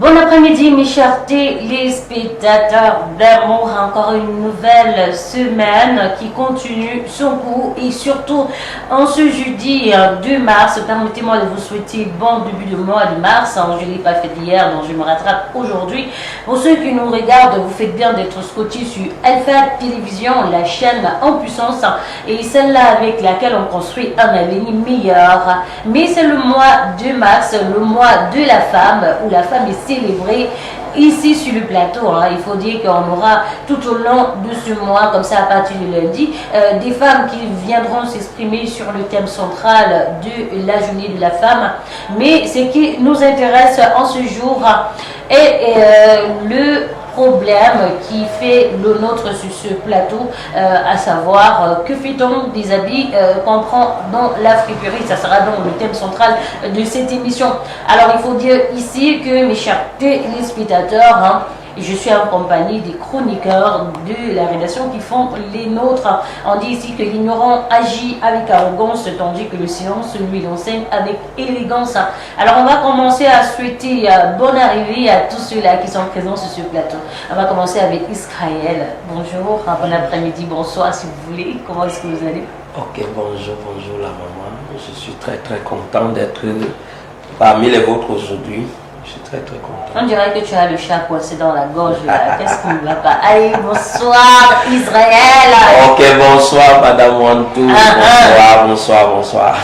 Bon après-midi mes chers téléspectateurs d'amour, encore une nouvelle semaine qui continue son cours et surtout en ce jeudi 2 mars, permettez-moi de vous souhaiter bon début de mois de mars. Je ne l'ai pas fait hier donc je me rattrape aujourd'hui. Pour ceux qui nous regardent, vous faites bien d'être scotchés sur Alpha Télévision, la chaîne en puissance et celle-là avec laquelle on construit un avenir meilleur. Mais c'est le mois de mars, le mois de la femme où la femme est célébré ici sur le plateau. Il faut dire qu'on aura tout au long de ce mois, comme ça à partir de lundi, des femmes qui viendront s'exprimer sur le thème central de la journée de la femme. Mais ce qui nous intéresse en ce jour est le problème qui fait le nôtre sur ce plateau, à savoir que fait-on des habits qu'on prend dans la friperie. Ça sera donc le thème central de cette émission. Alors il faut dire ici que mes chers téléspectateurs, je suis en compagnie des chroniqueurs de la rédaction qui font les nôtres. On dit ici que l'ignorant agit avec arrogance, tandis que le silence lui enseigne avec élégance. Alors on va commencer à souhaiter bonne arrivée à tous ceux-là qui sont présents sur ce plateau. On va commencer avec Israël. Bonjour, bon après-midi, bonsoir si vous voulez. Comment est-ce que vous allez? Ok, bonjour la maman. Je suis très content d'être parmi les vôtres aujourd'hui. Je suis très content. On dirait que tu as le chat coincé dans la gorge. Qu'est-ce qui ne va pas? Allez, bonsoir Israël. Ok, bonsoir Madame Wantou. Bonsoir.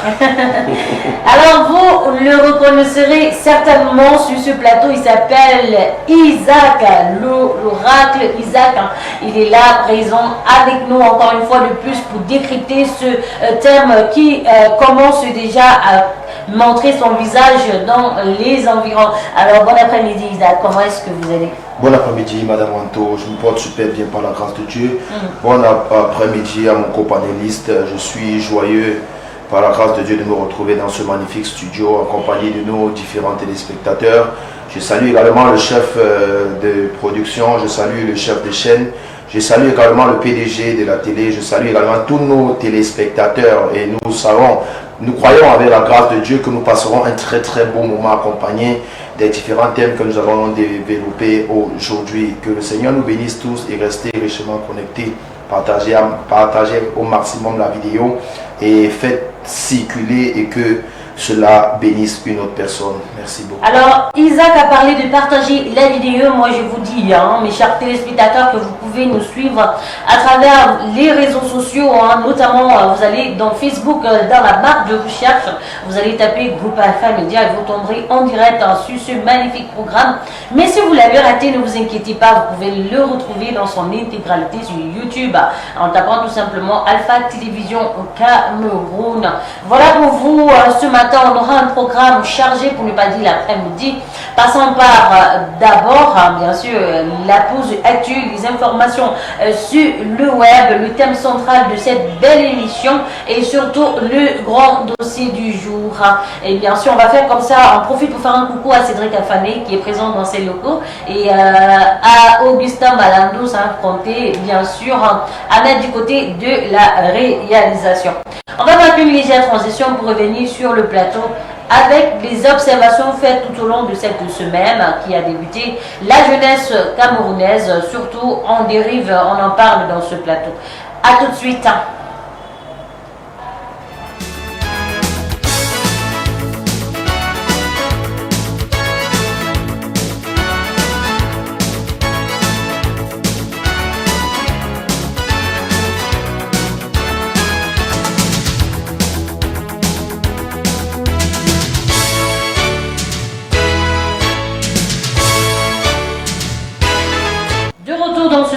Alors vous le reconnaîtrez certainement sur ce plateau. Il s'appelle Isaac, l'oracle Isaac. Il est là présent avec nous encore une fois de plus pour décrypter ce thème qui commence déjà à montrer son visage dans les environs. Alors bon après-midi Isaac, comment est-ce que vous allez? Bon après-midi Madame Wanto, je me porte super bien par la grâce de Dieu. Bon après-midi à mon copanéliste, je suis joyeux par la grâce de Dieu de me retrouver dans ce magnifique studio en compagnie de nos différents téléspectateurs. Je salue également le chef de production, je salue le chef de chaîne, je salue également le PDG de la télé, je salue également tous nos téléspectateurs et nous croyons avec la grâce de Dieu que nous passerons un très bon moment accompagné des différents thèmes que nous allons développer aujourd'hui. Que le Seigneur nous bénisse tous et restez richement connectés. Partagez au maximum la vidéo et faites circuler et que cela bénisse une autre personne. Merci beaucoup. Alors, Isaac a parlé de partager la vidéo. Moi, je vous dis, mes chers téléspectateurs, que vous pouvez nous suivre à travers les réseaux sociaux. Notamment, vous allez dans Facebook, dans la barre de recherche, vous allez taper Groupe Alpha Média et vous tomberez en direct sur ce magnifique programme. Mais si vous l'avez raté, ne vous inquiétez pas, vous pouvez le retrouver dans son intégralité sur YouTube en tapant tout simplement Alpha Télévision au Cameroun. Voilà pour vous ce matin. On aura un programme chargé, pour ne pas dire l'après-midi, passant par d'abord, bien sûr, la pause actuelle, les informations sur le web, le thème central de cette belle émission et surtout le grand dossier du jour. Et bien sûr, on va faire comme ça, on profite pour faire un coucou à Cédric Afané qui est présent dans ses locaux et à Augustin Malando, sans compter bien sûr à mettre du côté de la réalisation. On va faire une légère transition pour revenir sur le plateau avec les observations faites tout au long de cette semaine qui a débuté. La jeunesse camerounaise, surtout en dérive, on en parle dans ce plateau. A tout de suite.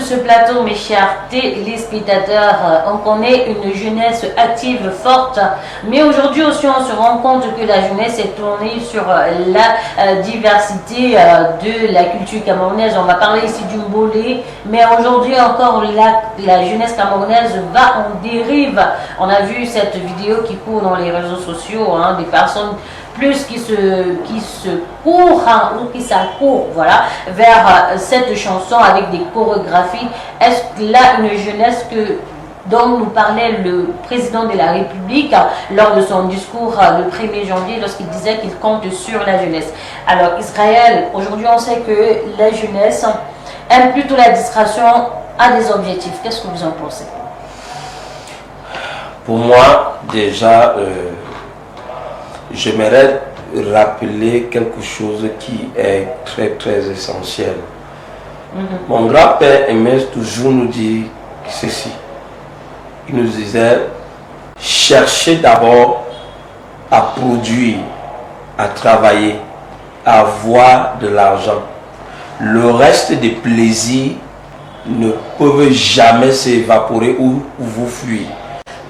Ce plateau, mes chers téléspectateurs, on connaît une jeunesse active, forte, mais aujourd'hui aussi on se rend compte que la jeunesse est tournée sur la diversité de la culture camerounaise. On va parler ici du mbolé, mais aujourd'hui encore la jeunesse camerounaise va en dérive. On a vu cette vidéo qui court dans les réseaux sociaux, des personnes plus qui se courent ou qui s'accourent vers cette chanson avec des chorégraphies. Est-ce que là une jeunesse que dont nous parlait le président de la République lors de son discours le 1er janvier lorsqu'il disait qu'il compte sur la jeunesse. Alors Israël, aujourd'hui on sait que la jeunesse aime plutôt la distraction à des objectifs. Qu'est-ce que vous en pensez? Pour moi, déjà, j'aimerais rappeler quelque chose qui est très très essentiel. Mon grand-père aimait toujours nous dire ceci. Il nous disait, cherchez d'abord à produire, à travailler, à avoir de l'argent. Le reste des plaisirs ne peuvent jamais s'évaporer ou vous fuir.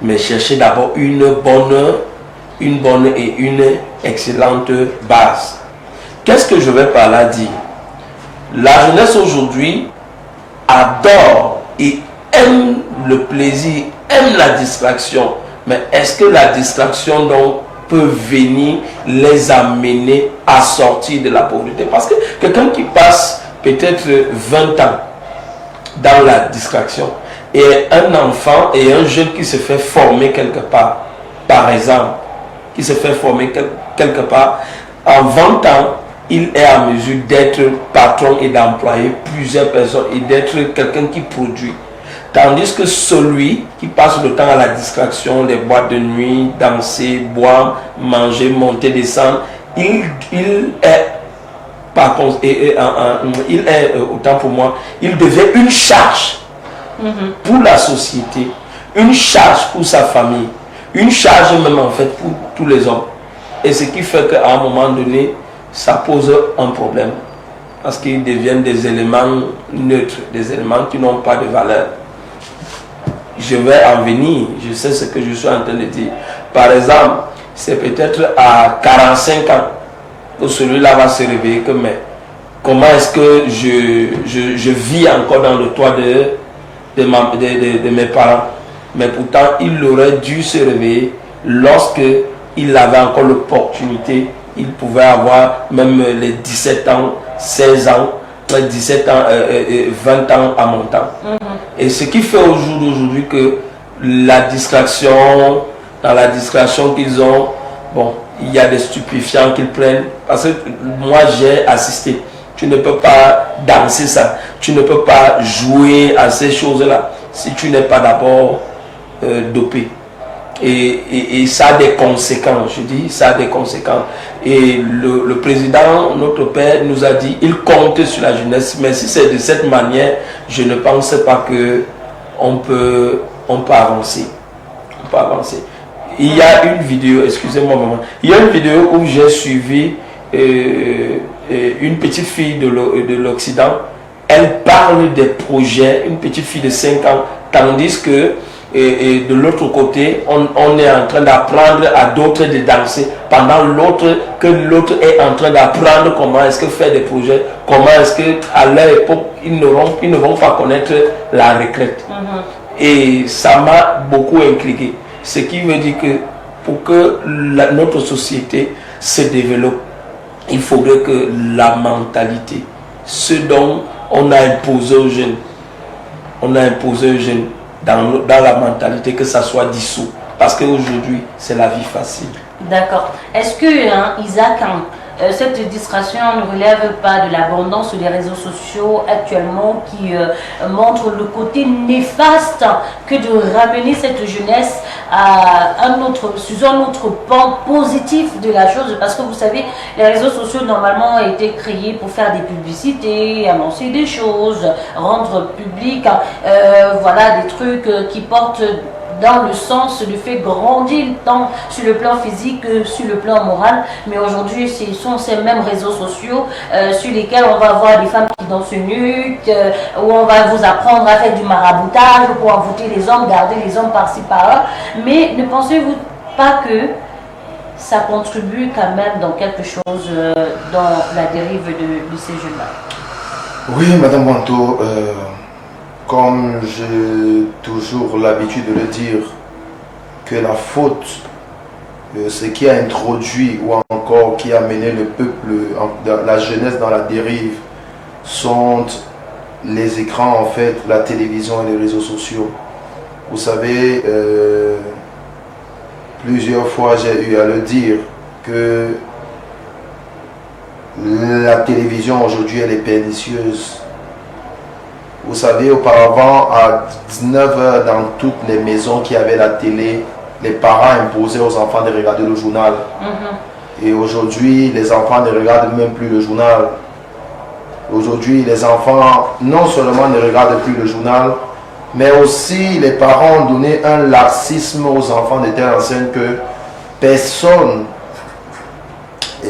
Mais cherchez d'abord une bonne et une excellente base. Qu'est-ce que je vais par là dire? La jeunesse aujourd'hui adore et aime le plaisir, aime la distraction. Mais est-ce que la distraction donc peut venir les amener à sortir de la pauvreté? Parce que quelqu'un qui passe peut-être 20 ans dans la distraction et un enfant et un jeune qui se fait former quelque part, par exemple, qui se fait former quelque part, en 20 ans, il est à mesure d'être patron et d'employer plusieurs personnes et d'être quelqu'un qui produit. Tandis que celui qui passe le temps à la distraction, les boîtes de nuit, danser, boire, manger, monter, descendre, il est, par contre, il est, autant pour moi, il devient une charge pour la société, une charge pour sa famille, une charge même en fait pour tous les hommes. Et ce qui fait qu'à un moment donné, ça pose un problème. Parce qu'ils deviennent des éléments neutres, des éléments qui n'ont pas de valeur. Je vais en venir, je sais ce que je suis en train de dire. Par exemple, c'est peut-être à 45 ans que celui-là va se réveiller que, mais comment est-ce que je vis encore dans le toit de mes parents? Mais pourtant, il aurait dû se réveiller lorsque il avait encore l'opportunité. Il pouvait avoir même les 17 ans, 16 ans, 17 ans, 20 ans à mon temps. Et ce qui fait au jour d'aujourd'hui que la distraction, dans la distraction qu'ils ont, bon, il y a des stupéfiants qu'ils prennent. Parce que moi, j'ai assisté. Tu ne peux pas danser ça. Tu ne peux pas jouer à ces choses-là si tu n'es pas d'abord dopé. Et ça a des conséquences, je dis, ça a des conséquences. Et le président, notre père, nous a dit, il compte sur la jeunesse, mais si c'est de cette manière, je ne pense pas qu'on peut avancer. On peut avancer. Il y a une vidéo, excusez-moi maman, il y a une vidéo où j'ai suivi une petite fille de l'Occident. Elle parle des projets, une petite fille de 5 ans, tandis que et de l'autre côté, on est en train d'apprendre à d'autres de danser, pendant que l'autre est en train d'apprendre comment est-ce que faire des projets, comment est-ce qu'à leur époque, ils ne vont pas connaître la retraite. Et ça m'a beaucoup intrigué. Ce qui veut dire que pour que notre société se développe, il faudrait que la mentalité, ce dont on a imposé aux jeunes, dans la mentalité, que ça soit dissous. Parce qu'aujourd'hui, c'est la vie facile. D'accord. Est-ce que, Isaac, cette distraction ne relève pas de l'abondance des réseaux sociaux actuellement qui montrent le côté néfaste que de ramener cette jeunesse sur un autre pan positif de la chose? Parce que vous savez, les réseaux sociaux normalement ont été créés pour faire des publicités, annoncer des choses, rendre public, voilà, des trucs qui portent dans le sens de fait grandir tant sur le plan physique que sur le plan moral. Mais aujourd'hui, ce sont ces mêmes réseaux sociaux sur lesquels on va voir des femmes qui dansent nues, où on va vous apprendre à faire du maraboutage pour envoûter les hommes, garder les hommes par-ci par-là. Mais ne pensez-vous pas que ça contribue quand même dans quelque chose dans la dérive de ces jeunes-là? Oui, Madame Wanto, comme j'ai toujours l'habitude de le dire, que la faute, ce qui a introduit ou encore qui a mené le peuple, la jeunesse dans la dérive, sont les écrans en fait, la télévision et les réseaux sociaux. Vous savez, plusieurs fois j'ai eu à le dire que la télévision aujourd'hui elle est pernicieuse. Vous savez, auparavant, à 19h, dans toutes les maisons qui avaient la télé, les parents imposaient aux enfants de regarder le journal. Et aujourd'hui, les enfants ne regardent même plus le journal. Aujourd'hui, les enfants, non seulement ne regardent plus le journal, mais aussi les parents ont donné un laxisme aux enfants de telle enseigne que personne,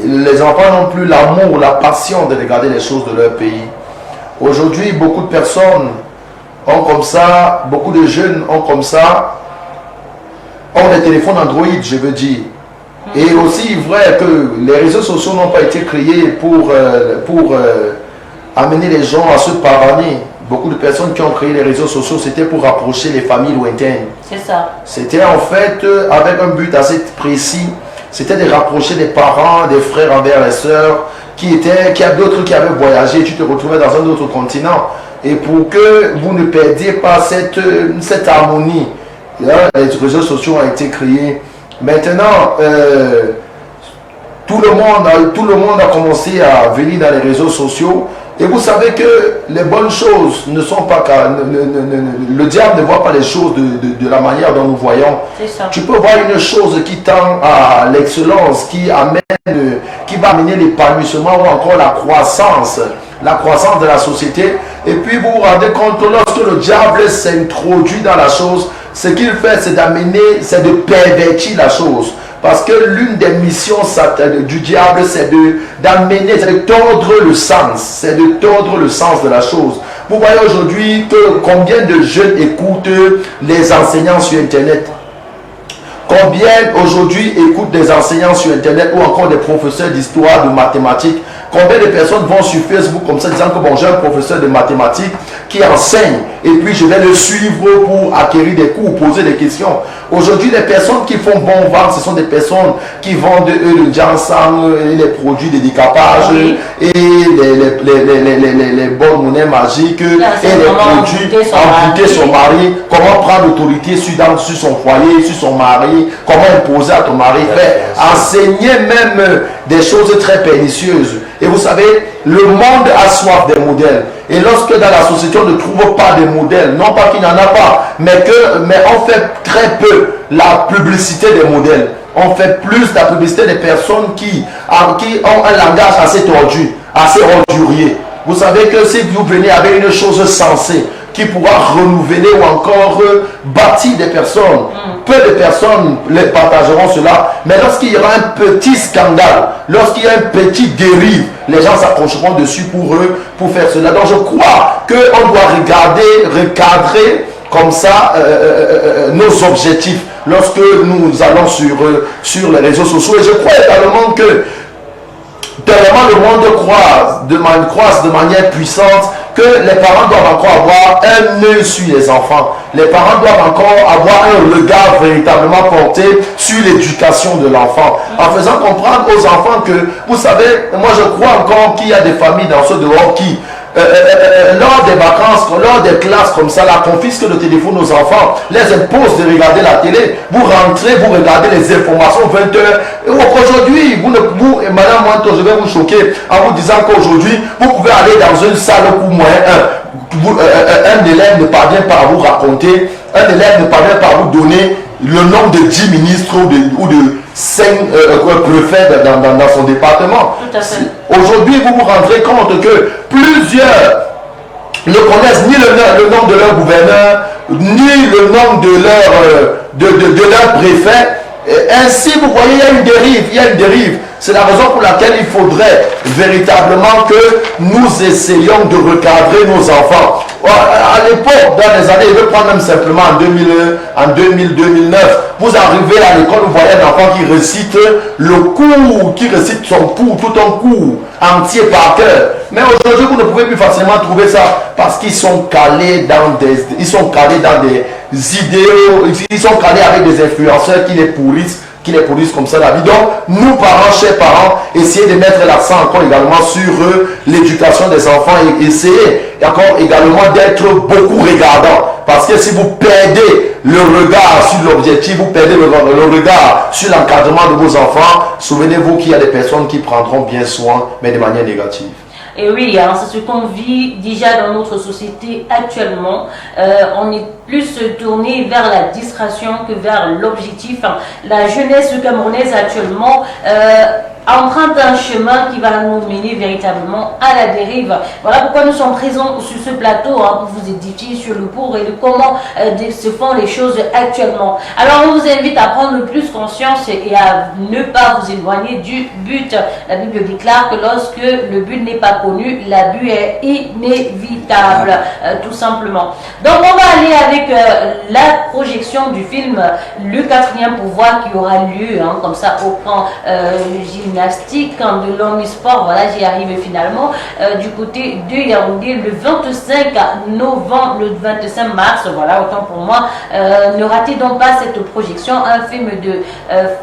les enfants n'ont plus l'amour, la passion de regarder les choses de leur pays. Aujourd'hui, beaucoup de personnes ont comme ça, beaucoup de jeunes ont comme ça, ont des téléphones Android, je veux dire. Et aussi vrai que les réseaux sociaux n'ont pas été créés pour amener les gens à se pardonner. Beaucoup de personnes qui ont créé les réseaux sociaux, c'était pour rapprocher les familles lointaines. C'est ça. C'était en fait avec un but assez précis. C'était de rapprocher les parents, des frères envers les sœurs, qui a d'autres qui avaient voyagé, tu te retrouvais dans un autre continent. Et pour que vous ne perdiez pas cette harmonie, là, les réseaux sociaux ont été créés. Maintenant, tout le monde a commencé à venir dans les réseaux sociaux. Et vous savez que les bonnes choses ne sont pas... le diable ne voit pas les choses de la manière dont nous voyons. Tu peux voir une chose qui tend à l'excellence, qui va amener l'épanouissement ou encore la croissance de la société. Et puis vous vous rendez compte, lorsque le diable s'introduit dans la chose, ce qu'il fait, c'est c'est de pervertir la chose. Parce que l'une des missions du diable, c'est d'amener, c'est de tordre le sens. C'est de tordre le sens de la chose. Vous voyez aujourd'hui que combien de jeunes écoutent les enseignants sur Internet. Combien aujourd'hui écoutent des enseignants sur Internet ou encore des professeurs d'histoire, de mathématiques. Combien de personnes vont sur Facebook comme ça disant que bon, j'ai un professeur de mathématiques qui enseigne et puis je vais le suivre pour acquérir des cours, poser des questions. Aujourd'hui, les personnes qui font bon vent, ce sont des personnes qui vendent le ginseng, les produits de décapage et les bonnes monnaies magiques et les produits amputer son mari, comment prendre l'autorité sur son foyer, sur son mari, comment imposer à ton mari, enseigner même des choses très pernicieuses. Et vous savez, le monde a soif des modèles. Et lorsque dans la société on ne trouve pas de modèles, non pas qu'il n'y en a pas, mais on fait très peu la publicité des modèles. On fait plus la publicité des personnes qui ont un langage assez tordu, assez ordurier. Vous savez que si vous venez avec une chose sensée, qui pourra renouveler ou encore bâtir des personnes. Peu de personnes les partageront cela, mais lorsqu'il y aura un petit scandale, lorsqu'il y a un petit dérive, les gens s'accrocheront dessus pour faire cela. Donc je crois qu'on doit recadrer comme ça nos objectifs lorsque nous allons sur les réseaux sociaux. Et je crois également que tellement le monde croise de manière puissante que les parents doivent encore avoir un œil sur les enfants. Les parents doivent encore avoir un regard véritablement porté sur l'éducation de l'enfant. En faisant comprendre aux enfants que, vous savez, moi je crois encore qu'il y a des familles dans ce dehors qui, lors des vacances, lors des classes comme ça, la confisquent le téléphone aux enfants, les imposent de regarder la télé. Vous rentrez, vous regardez les informations 20h. Aujourd'hui, Madame Mwanto, je vais vous choquer en vous disant qu'aujourd'hui, vous pouvez aller dans une salle où moins un élève ne parvient pas à vous raconter, un élève ne parvient pas à vous donner le nombre de 10 ministres ou de 5 préfets dans son département. Aujourd'hui, vous vous rendrez compte que plusieurs ne connaissent ni le nom de leur gouverneur, ni le nom de leur préfet. Ainsi, vous voyez, il y a une dérive. C'est la raison pour laquelle il faudrait véritablement que nous essayions de recadrer nos enfants. À l'époque, dans les années, je vais prendre même simplement en 2009, vous arrivez à l'école, vous voyez un enfant qui récite le cours, qui récite son cours, tout un cours entier par cœur. Mais aujourd'hui, vous ne pouvez plus facilement trouver ça parce qu'ils sont calés dans des idéaux, ils sont calés avec des influenceurs qui les pourrissent comme ça la vie. Donc, nous parents, chers parents, essayez de mettre l'accent encore également sur l'éducation des enfants et essayez encore également d'être beaucoup regardant. Parce que si vous perdez le regard sur l'objectif, vous perdez le regard sur l'encadrement de vos enfants, souvenez-vous qu'il y a des personnes qui prendront bien soin, mais de manière négative. Et oui, hein, c'est ce qu'on vit déjà dans notre société actuellement. On est plus tourné vers la distraction que vers l'objectif. La jeunesse camerounaise actuellement emprunte un chemin qui va nous mener véritablement à la dérive. Voilà pourquoi nous sommes présents sur ce plateau, hein, pour vous édifier sur le pour et le comment se font les choses actuellement. Alors on vous invite à prendre plus conscience et à ne pas vous éloigner du but. La Bible déclare que lorsque le but n'est pas connu, l'abus est inévitable, tout simplement. Donc on va aller avec la projection du film Le Quatrième Pouvoir qui aura lieu, hein, comme ça au camp gymnastique de l'Omnisport. Voilà, j'y arrive finalement, du côté de Yaoundé le 25 novembre, le 25 mars. Voilà, autant pour moi. Ne ratez donc pas cette projection, un film de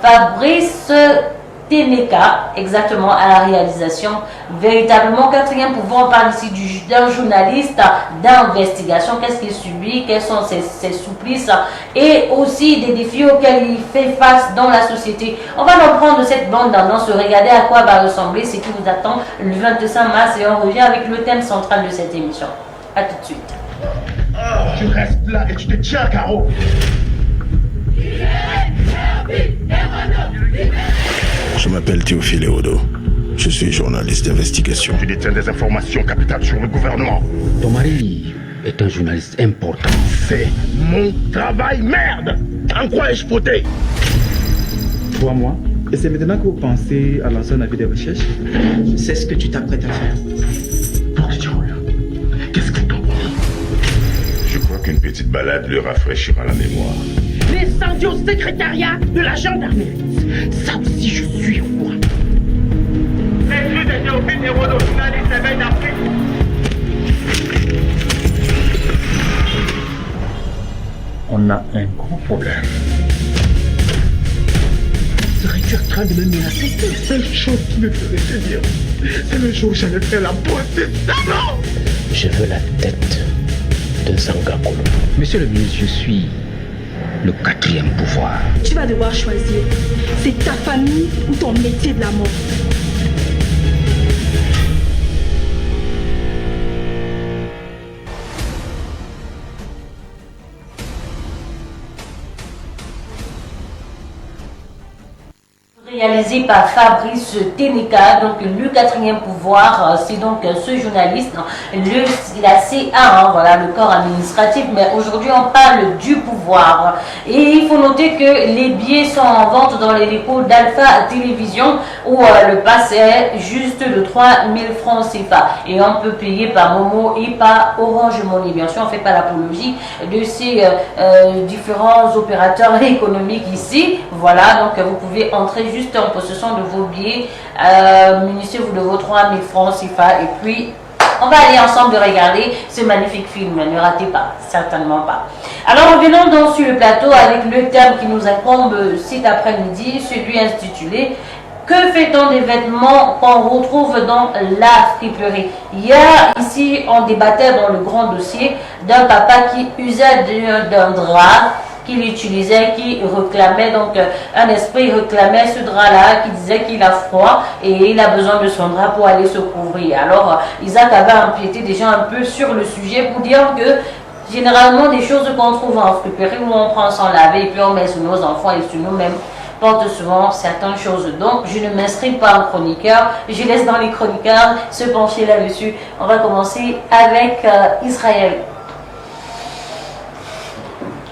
Fabrice Ténéka, exactement, à la réalisation. Véritablement, Quatrième Pouvoir, on parle ici d'un journaliste d'investigation. Qu'est-ce qu'il subit, quels sont ses supplices et aussi des défis auxquels il fait face dans la société. On va donc prendre cette bande d'annonce, regarder à quoi va ressembler ce qui vous attend le 25 mars et on revient avec le thème central de cette émission. A tout de suite. Tu restes là et tu te tiens, Caro. Je m'appelle Théophile Eodo. Je suis journaliste d'investigation. Tu détiens des informations capitales sur le gouvernement. Ton mari est un journaliste important. C'est mon travail, merde! En quoi ai-je fauté? 3 mois. Et c'est maintenant que vous pensez à lancer un avis de recherche? C'est ce que tu t'apprêtes à faire. Pour que tu reviens. Qu'est-ce que t'en penses? Je crois qu'une petite balade lui rafraîchira la mémoire. Les incendies au secrétariat de la gendarmerie savent si je suis roi. Les plus des Théophile Eodo, journaliste éveil d'Afrique. On a un gros problème. Serais-tu en train de me menacer? La seule chose qui me ferait tenir, c'est le jour où j'allais faire la beauté de talent. Je veux la tête de Zangakolo. Monsieur le ministre, je suis le quatrième pouvoir. Tu vas devoir choisir. C'est ta famille ou ton métier de la mort. Réalisé par Fabrice Ténéka, donc le quatrième pouvoir, c'est donc ce journaliste, la CA, voilà, le corps administratif, mais aujourd'hui on parle du pouvoir. Et il faut noter que les billets sont en vente dans les dépôts d'Alpha Télévision où le pass est juste de 3000 francs CFA. Et on peut payer par Momo et par Orange Money. Bien sûr, on ne fait pas l'apologie de ces différents opérateurs économiques ici. Voilà, donc vous pouvez entrer juste en possession de vos billets, munissez-vous de vos 3000 francs CFA et puis on va aller ensemble regarder ce magnifique film. Ne ratez pas, certainement pas. Alors revenons donc sur le plateau avec le thème qui nous incombe cet après-midi, celui intitulé que fait-on des vêtements qu'on retrouve dans la friperie? Hier, ici, on débattait dans le grand dossier d'un papa qui usait d'un drap qu'il utilisait, qui réclamait, donc un esprit réclamait ce drap-là, qui disait qu'il a froid et il a besoin de son drap pour aller se couvrir. Alors, Isaac avait empiété déjà un peu sur le sujet pour dire que généralement, des choses qu'on trouve en friperie où on prend sans laver et puis on met sur nos enfants et sur nous-mêmes, portent souvent certaines choses. Donc, je ne m'inscris pas en chroniqueur. Je laisse dans les chroniqueurs se pencher là-dessus. On va commencer avec Israël.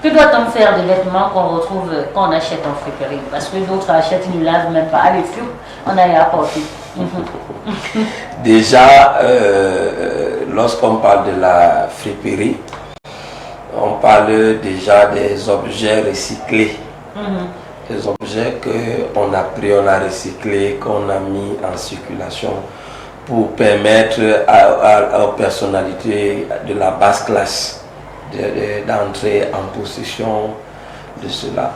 Que doit-on faire des vêtements qu'on retrouve, qu'on achète en friperie? Parce que d'autres achètent, ils ne lavent même pas. Allez, flou, on a à apporter. Déjà, lorsqu'on parle de la friperie, on parle déjà des objets recyclés. Des objets qu'on a pris, on a recyclé, qu'on a mis en circulation pour permettre aux personnalités de la basse classe d'entrer en possession de cela.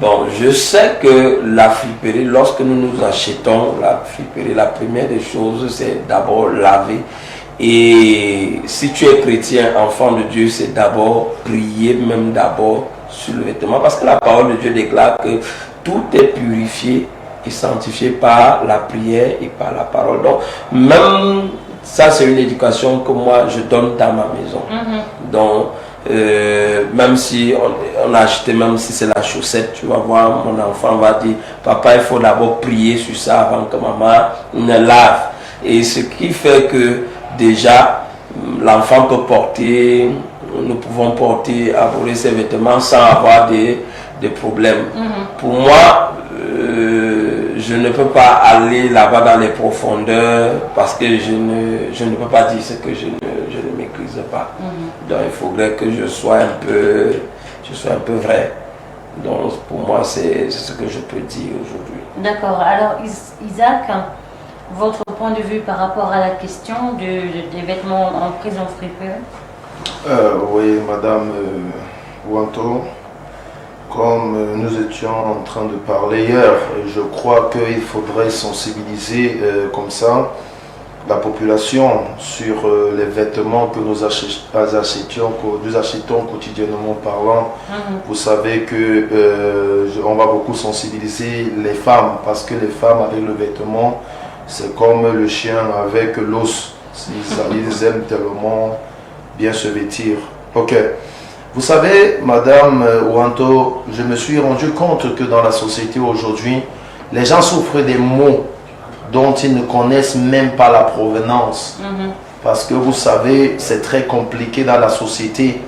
Bon, je sais que la friperie, lorsque nous nous achetons la friperie, la première des choses, c'est d'abord laver Et si tu es chrétien, enfant de Dieu, c'est d'abord prier, même d'abord sur le vêtement. Parce que la parole de Dieu déclare que tout est purifié et sanctifié par la prière et par la parole. Donc, même ça, c'est une éducation que moi, je donne dans ma maison. Donc, même si on a acheté, même si c'est la chaussette, tu vas voir, mon enfant va dire, papa, il faut d'abord prier sur ça avant que maman ne lave. Et ce qui fait que déjà, l'enfant peut porter, nous pouvons porter, abolir ses vêtements sans avoir des problèmes. Pour moi, je ne peux pas aller là-bas dans les profondeurs parce que je ne peux pas dire ce que je ne maîtrise pas. Donc il faudrait que je sois un peu vrai. Donc pour moi, c'est ce que je peux dire aujourd'hui. D'accord. Alors Isaac, votre point de vue par rapport à la question des vêtements en prison fripeux? Oui, Madame Wanto, comme nous étions en train de parler hier, je crois qu'il faudrait sensibiliser comme ça la population sur les vêtements que nous achetons quotidiennement parlant. Vous savez que on va beaucoup sensibiliser les femmes parce que les femmes avec le vêtement, c'est comme le chien avec l'os. Ils aiment tellement bien se vêtir. Ok. Vous savez, Madame Wanto, je me suis rendu compte que dans la société aujourd'hui, les gens souffrent des maux dont ils ne connaissent même pas la provenance. Parce que vous savez, c'est très compliqué dans la société.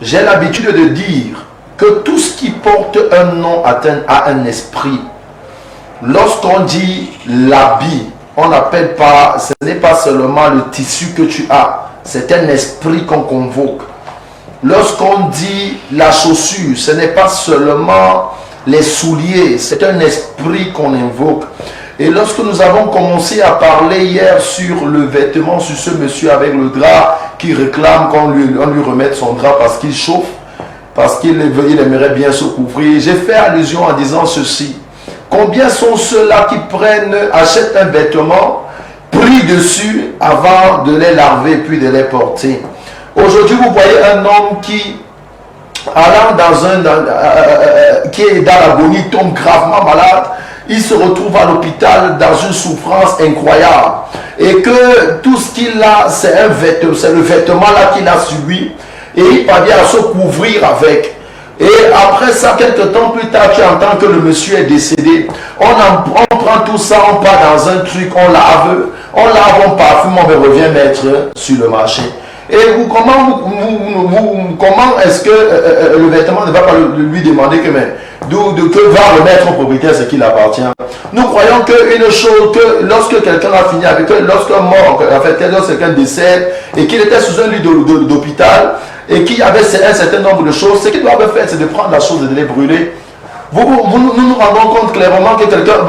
J'ai l'habitude de dire que tout ce qui porte un nom a un esprit. Lorsqu'on dit l'habit, on n'appelle pas, ce n'est pas seulement le tissu que tu as, c'est un esprit qu'on convoque. Lorsqu'on dit la chaussure, ce n'est pas seulement les souliers, c'est un esprit qu'on invoque. Et lorsque nous avons commencé à parler hier sur le vêtement, sur ce monsieur avec le drap qui réclame qu'on lui remette son drap parce qu'il chauffe, parce qu'il aimerait bien se couvrir, j'ai fait allusion en disant ceci. Combien sont ceux-là qui achètent un vêtement, prient dessus avant de les laver puis de les porter? Aujourd'hui, vous voyez un homme qui, allant qui est dans l'agonie, tombe gravement malade. Il se retrouve à l'hôpital dans une souffrance incroyable. Et que tout ce qu'il a, c'est le vêtement là qu'il a sur lui. Et il parvient à se couvrir avec. Et après ça, quelques temps plus tard, tu entends que le monsieur est décédé. On prend tout ça, on part dans un truc, on lave, on parfume, on revient mettre sur le marché. Et comment est-ce que le vêtement ne va pas lui demander que va remettre au propriétaire ce qui appartient? Nous croyons qu'une chose, que lorsque quelqu'un a fini avec eux, lorsqu'un mort, en fait, lorsque quelqu'un décède et qu'il était sous un lit d'hôpital et qu'il y avait un certain nombre de choses, ce qu'il doit faire, c'est de prendre la chose et de les brûler. Nous nous rendons compte clairement que quelqu'un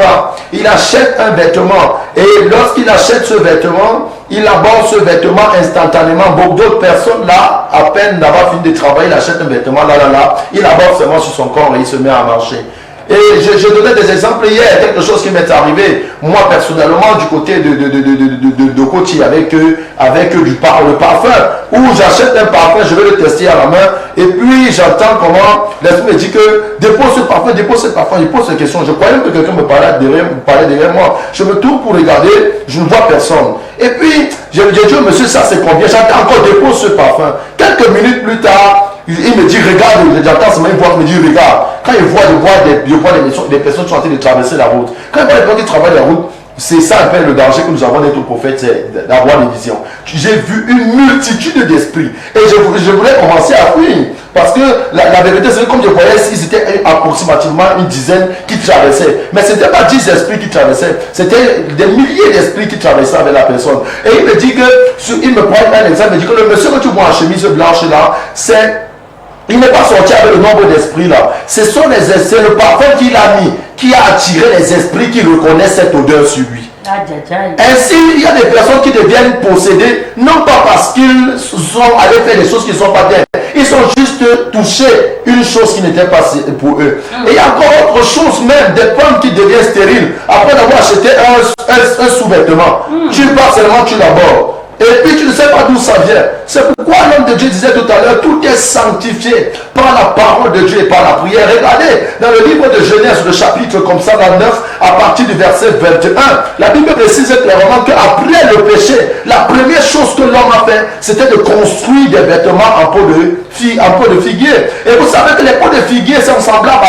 il achète un vêtement et lorsqu'il achète ce vêtement, il aborde ce vêtement instantanément. Beaucoup d'autres personnes là, à peine d'avoir fini de travailler, il achète un vêtement il aborde seulement sur son corps et il se met à marcher. Et je donnais des exemples hier, quelque chose qui m'est arrivé, moi personnellement, du côté de Coty avec le parfum, où j'achète un parfum, je vais le tester à la main, et puis j'entends comment l'esprit me dit que dépose ce parfum, je pose cette question, je croyais que quelqu'un me parlait derrière moi, je me tourne pour regarder, je ne vois personne. Et puis, je dis, monsieur, ça c'est combien? J'entends encore dépose ce parfum. Quelques minutes plus tard, il me dit, regarde, j'entends seulement une voix qui me dit, regarde. Quand je vois des personnes qui sont en train de traverser la route. Quand je vois des personnes qui travaillent la route, c'est ça un peu le danger que nous avons d'être prophètes, c'est d'avoir des visions. J'ai vu une multitude d'esprits. Et je voulais commencer à fuir. Parce que la vérité, c'est que comme je voyais, ils étaient approximativement une dizaine qui traversaient. Mais ce n'était pas 10 esprits qui traversaient. C'était des milliers d'esprits qui traversaient avec la personne. Et il me dit que, il me prend un exemple, il me dit que le monsieur que tu vois en chemise blanche là, il n'est pas sorti avec le nombre d'esprits là. C'est le parfum qu'il a mis qui a attiré les esprits qui reconnaissent cette odeur sur lui. Ainsi, il y a des personnes qui deviennent possédées, non pas parce qu'ils sont allés faire des choses qui ne sont pas bien. Ils sont juste touchés une chose qui n'était pas pour eux. Et il y a encore autre chose même, des plantes qui deviennent stériles après d'avoir acheté un sous-vêtement. Tu pars seulement, tu l'abordes. Et puis tu ne sais pas d'où ça vient. C'est pourquoi l'homme de Dieu disait tout à l'heure, tout est sanctifié par la parole de Dieu et par la prière. Regardez, dans le livre de Genèse, le chapitre comme ça, dans 9, à partir du verset 21, la Bible précise clairement qu'après le péché, la première chose que l'homme a fait, c'était de construire des vêtements en peau de figuier. Et vous savez que les peaux de figuier sont semblables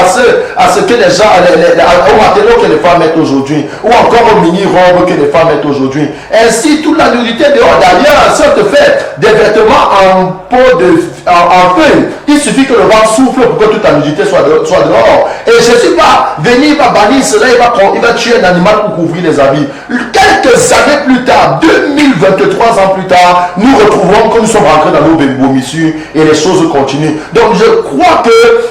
à ce que les gens, aux matériaux que les femmes mettent aujourd'hui, ou encore aux mini-robes que les femmes mettent aujourd'hui. Ainsi, toute la nudité dehors. D'ailleurs, si on te fait des vêtements en feuille, il suffit que le vent souffle pour que toute ta nudité soit dehors. Et Jésus va venir, il va bannir cela, il va tuer un animal pour couvrir les habits. Quelques années plus tard, 2023 ans plus tard, nous retrouvons que nous sommes rentrés dans nos vomissures et les choses continuent. Donc je crois que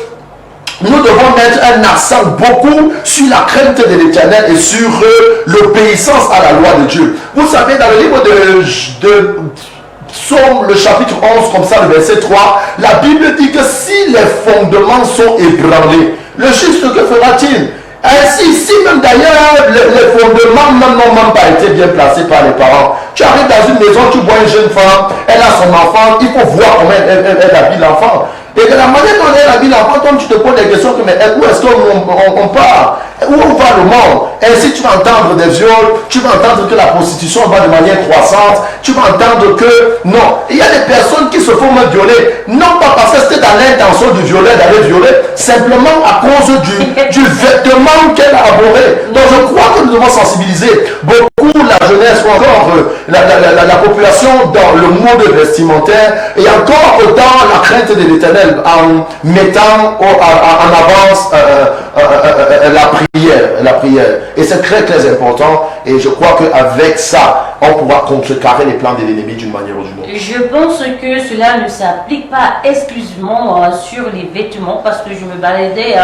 nous devons mettre un accent beaucoup sur la crainte de l'Éternel et sur l'obéissance à la loi de Dieu. Vous savez, dans le livre de Psaume, le chapitre 11, comme ça, le verset 3, la Bible dit que si les fondements sont ébranlés, le juste, que fera-t-il? Ainsi, si même d'ailleurs les fondements n'ont même pas été bien placés par les parents, tu arrives dans une maison, tu vois une jeune femme, elle a son enfant, il faut voir comment elle habille l'enfant. Et de la manière dont elle habille l'enfant, toi tu te poses des questions, mais où est-ce qu'on part? Où va le monde? Ainsi tu vas entendre des viols, tu vas entendre que la prostitution va de manière croissante, tu vas entendre que non. Il y a des personnes qui se font même violer, non pas parce que c'était dans l'intention du violer, d'aller violer, simplement à cause du vêtement qu'elle a abhorré. Donc je crois que nous devons sensibiliser beaucoup la jeunesse ou encore la population dans le monde vestimentaire et encore dans la crainte de l'Éternel en mettant en avance la prière. Et c'est très très important et je crois qu'avec ça, on pourra contrecarrer les plans de l'ennemi d'une manière ou d'une autre. Je pense que cela ne s'applique pas exclusivement sur les vêtements parce que je me baladais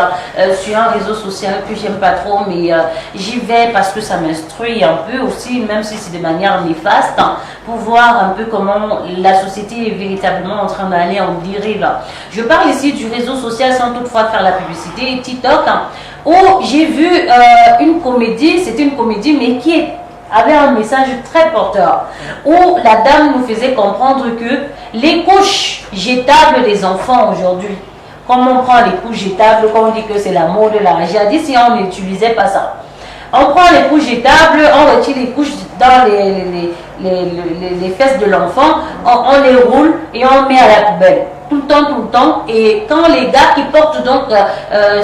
sur un réseau social que j'aime pas trop, mais j'y vais parce que ça m'instruit un peu aussi, même si c'est de manière néfaste, pour voir un peu comment la société est véritablement en train d'aller en dérive. Je parle ici du réseau social sans toutefois faire la publicité, TikTok, où j'ai vu une comédie, c'était une comédie mais qui avait un message très porteur, où la dame nous faisait comprendre que les couches jetables des enfants aujourd'hui, comme on prend les couches jetables, comme on dit que c'est la mode, j'ai dit si on n'utilisait pas ça. On prend les couches jetables, on retire les couches dans les fesses de l'enfant, on les roule et on met à la poubelle. Tout le temps. Et quand les gars qui portent donc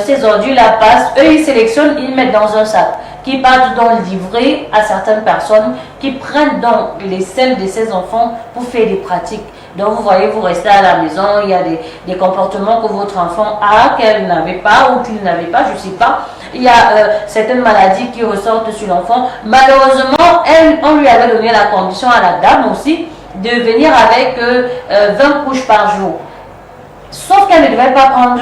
ces ordures-là passent, eux ils sélectionnent, ils mettent dans un sac, qui partent donc livrer à certaines personnes qui prennent donc les selles de ces enfants pour faire des pratiques. Donc vous voyez, vous restez à la maison, il y a des comportements que votre enfant a, qu'elle n'avait pas ou qu'il n'avait pas, je ne sais pas. Il y a certaines maladies qui ressortent sur l'enfant. Malheureusement, on lui avait donné la condition à la dame aussi de venir avec 20 couches par jour. Sauf qu'elle ne devait pas prendre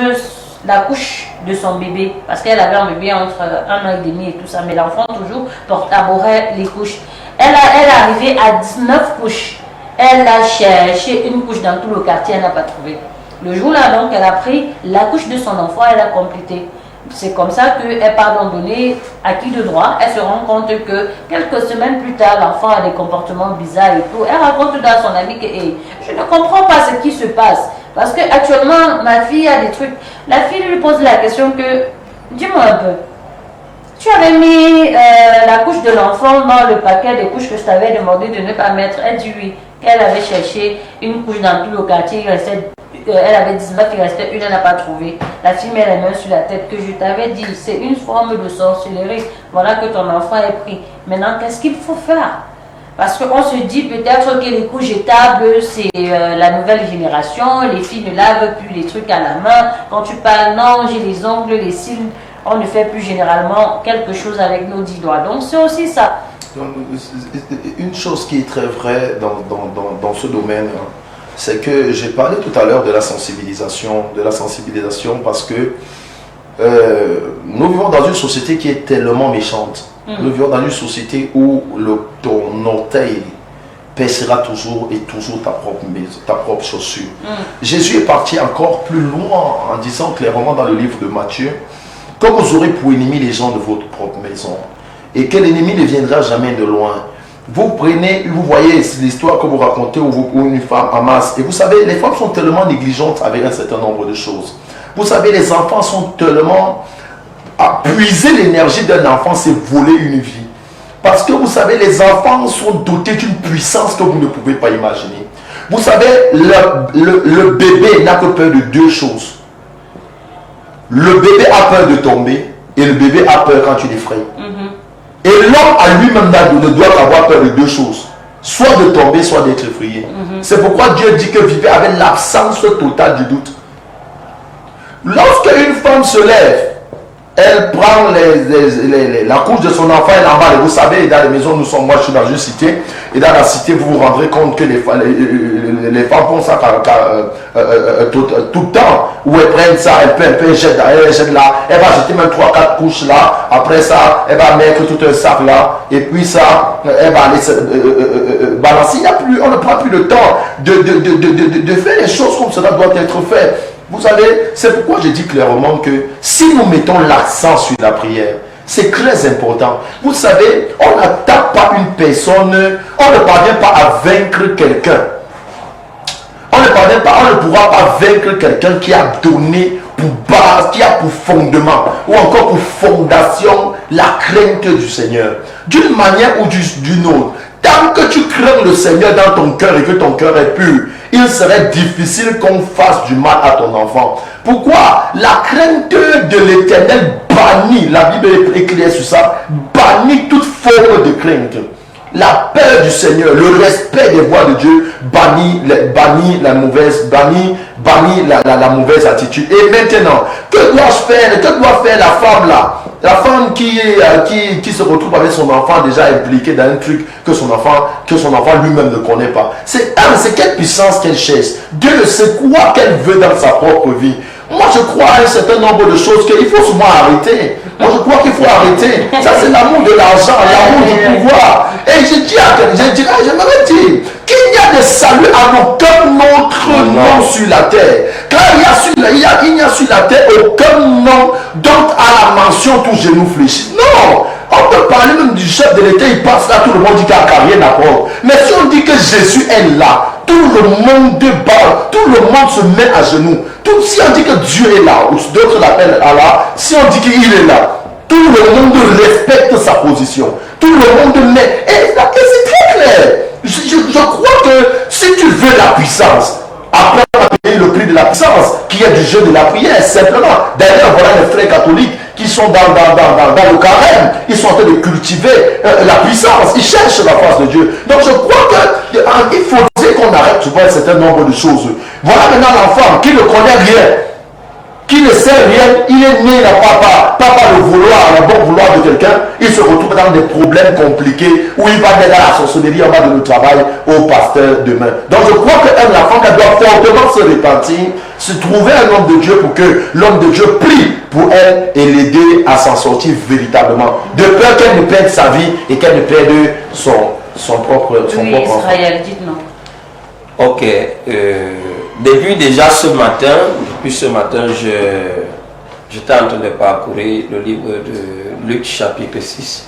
la couche de son bébé, parce qu'elle avait un bébé entre 1 an et demi et tout ça, mais l'enfant toujours abhorrait les couches. Elle est arrivée à 19 couches. Elle a cherché une couche dans tout le quartier, elle n'a pas trouvé. Le jour-là, donc, elle a pris la couche de son enfant, elle a complété. C'est comme ça qu'elle pardonné à qui de droit. Elle se rend compte que quelques semaines plus tard, l'enfant a des comportements bizarres et tout. Elle raconte dans son ami que je ne comprends pas ce qui se passe. Parce que actuellement, ma fille a des trucs. La fille lui pose la question que, dis-moi un peu, tu avais mis la couche de l'enfant dans le paquet de couches que je t'avais demandé de ne pas mettre. Elle dit oui. Elle avait cherché une couche dans tout le quartier. Elle avait 19, il restait une, elle n'a pas trouvé. La fille met les mains sur la tête, que je t'avais dit, c'est une forme de sorcellerie. Voilà que ton enfant est pris. Maintenant, qu'est-ce qu'il faut faire? Parce qu'on se dit peut-être que les couches jetables, c'est la nouvelle génération. Les filles ne lavent plus les trucs à la main. Quand tu parles, non, j'ai les ongles, les cils. On ne fait plus généralement quelque chose avec nos 10 doigts. Donc c'est aussi ça. Donc, une chose qui est très vraie dans ce domaine, c'est que j'ai parlé tout à l'heure de la sensibilisation parce que nous vivons dans une société qui est tellement méchante. Nous vivons dans une société où ton orteil pèsera toujours et toujours ta propre chaussure. Jésus est parti encore plus loin en disant clairement dans le livre de Matthieu que vous aurez pour ennemi les gens de votre propre maison et que l'ennemi ne viendra jamais de loin. Vous prenez, vous voyez l'histoire que vous racontez où une femme amasse. Et vous savez, les femmes sont tellement négligentes avec un certain nombre de choses. Vous savez, les enfants sont tellement... À puiser l'énergie d'un enfant, c'est voler une vie. Parce que vous savez, les enfants sont dotés d'une puissance que vous ne pouvez pas imaginer. Vous savez, le bébé n'a que peur de deux choses. Le bébé a peur de tomber et le bébé a peur quand tu l'effraies. Et l'homme à lui-même ne doit avoir peur de deux choses. Soit de tomber, soit d'être effrayé. C'est pourquoi Dieu dit que vivez avec l'absence totale du doute. Lorsque une femme se lève, elle prend la couche de son enfant et l'emballe. Et vous savez, dans les maisons, moi je suis dans une cité, et dans la cité, vous vous rendrez compte que les femmes font ça tout le temps, où elles prennent ça, elles jettent là, elle va jeter même 3-4 couches là, après ça, elle va mettre tout un sac là, et puis ça, elle va aller balancer. On ne prend plus le temps de faire les choses comme cela doit être fait. Vous savez, c'est pourquoi je dis clairement que si nous mettons l'accent sur la prière, c'est très important. Vous savez, on n'attaque pas une personne, on ne parvient pas à vaincre quelqu'un. On ne pourra pas vaincre quelqu'un qui a donné pour base, qui a pour fondement, ou encore pour fondation, la crainte du Seigneur. D'une manière ou d'une autre. Tant que tu crains le Seigneur dans ton cœur et que ton cœur est pur, il serait difficile qu'on fasse du mal à ton enfant. Pourquoi? La crainte de l'Éternel bannit, la Bible est claire sur ça, bannit toute forme de crainte. La peur du Seigneur, le respect des voies de Dieu bannit la mauvaise attitude. Et maintenant, que doit faire la femme là? La femme qui se retrouve avec son enfant déjà impliqué dans un truc que son enfant lui-même ne connaît pas. C'est quelle puissance qu'elle cherche. Dieu ne sait quoi qu'elle veut dans sa propre vie. Moi je crois à un certain nombre de choses qu'il faut souvent arrêter. Moi je crois qu'il faut arrêter. Ça c'est l'amour de l'argent, l'amour du pouvoir. Et j'aimerais dire qu'il n'y a de salut à aucun autre nom sur la terre. Car il n'y a sur la terre aucun nom dont à la mention tout genou fléchit. Non! On peut parler même du chef de l'État, il passe là, tout le monde dit qu'il n'y a rien d'apprendre. Mais si on dit que Jésus est là, tout le monde parle, tout le monde se met à genoux. Si on dit que Dieu est là, ou d'autres l'appellent Allah, si on dit qu'il est là, tout le monde respecte sa position. Tout le monde met. Et c'est très clair. Je crois que si tu veux la puissance, après on va payer le prix de la puissance, qui est du jeu de la prière, simplement. D'ailleurs, voilà les frères catholiques qui sont dans le carême, ils sont en train de cultiver la puissance, ils cherchent la face de Dieu. Donc je crois qu'il faudrait qu'on arrête souvent un certain nombre de choses. Voilà maintenant l'enfant qui ne connaît rien, qui ne sait rien, il est né là, pas le vouloir, le bon vouloir de quelqu'un, il se retrouve dans des problèmes compliqués où il va aller dans la sorcellerie, on va donner le travail au pasteur demain. Donc je crois qu'un enfant qui doit fortement se repentir, se trouver un homme de Dieu pour que l'homme de Dieu prie pour elle et l'aider à s'en sortir véritablement. De peur qu'elle ne perde sa vie et qu'elle ne perde son propre enfant. Israël, dites-nous. Ok. Depuis déjà ce matin, j'étais en train de parcourir le livre de Luc chapitre 6.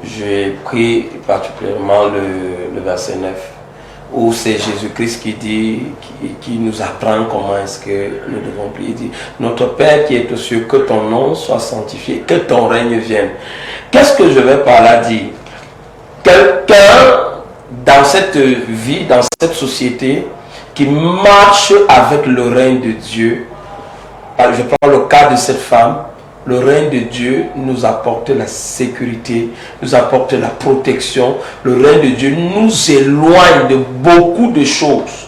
J'ai pris particulièrement le verset 9, où c'est Jésus-Christ qui nous apprend comment est-ce que nous devons prier. Il dit, notre Père qui est aux cieux, que ton nom soit sanctifié, que ton règne vienne. Qu'est-ce que je vais par là dire? Quelqu'un dans cette vie, dans cette société, qui marche avec le règne de Dieu. Je prends le cas de cette femme. Le règne de Dieu nous apporte la sécurité, nous apporte la protection. Le règne de Dieu nous éloigne de beaucoup de choses.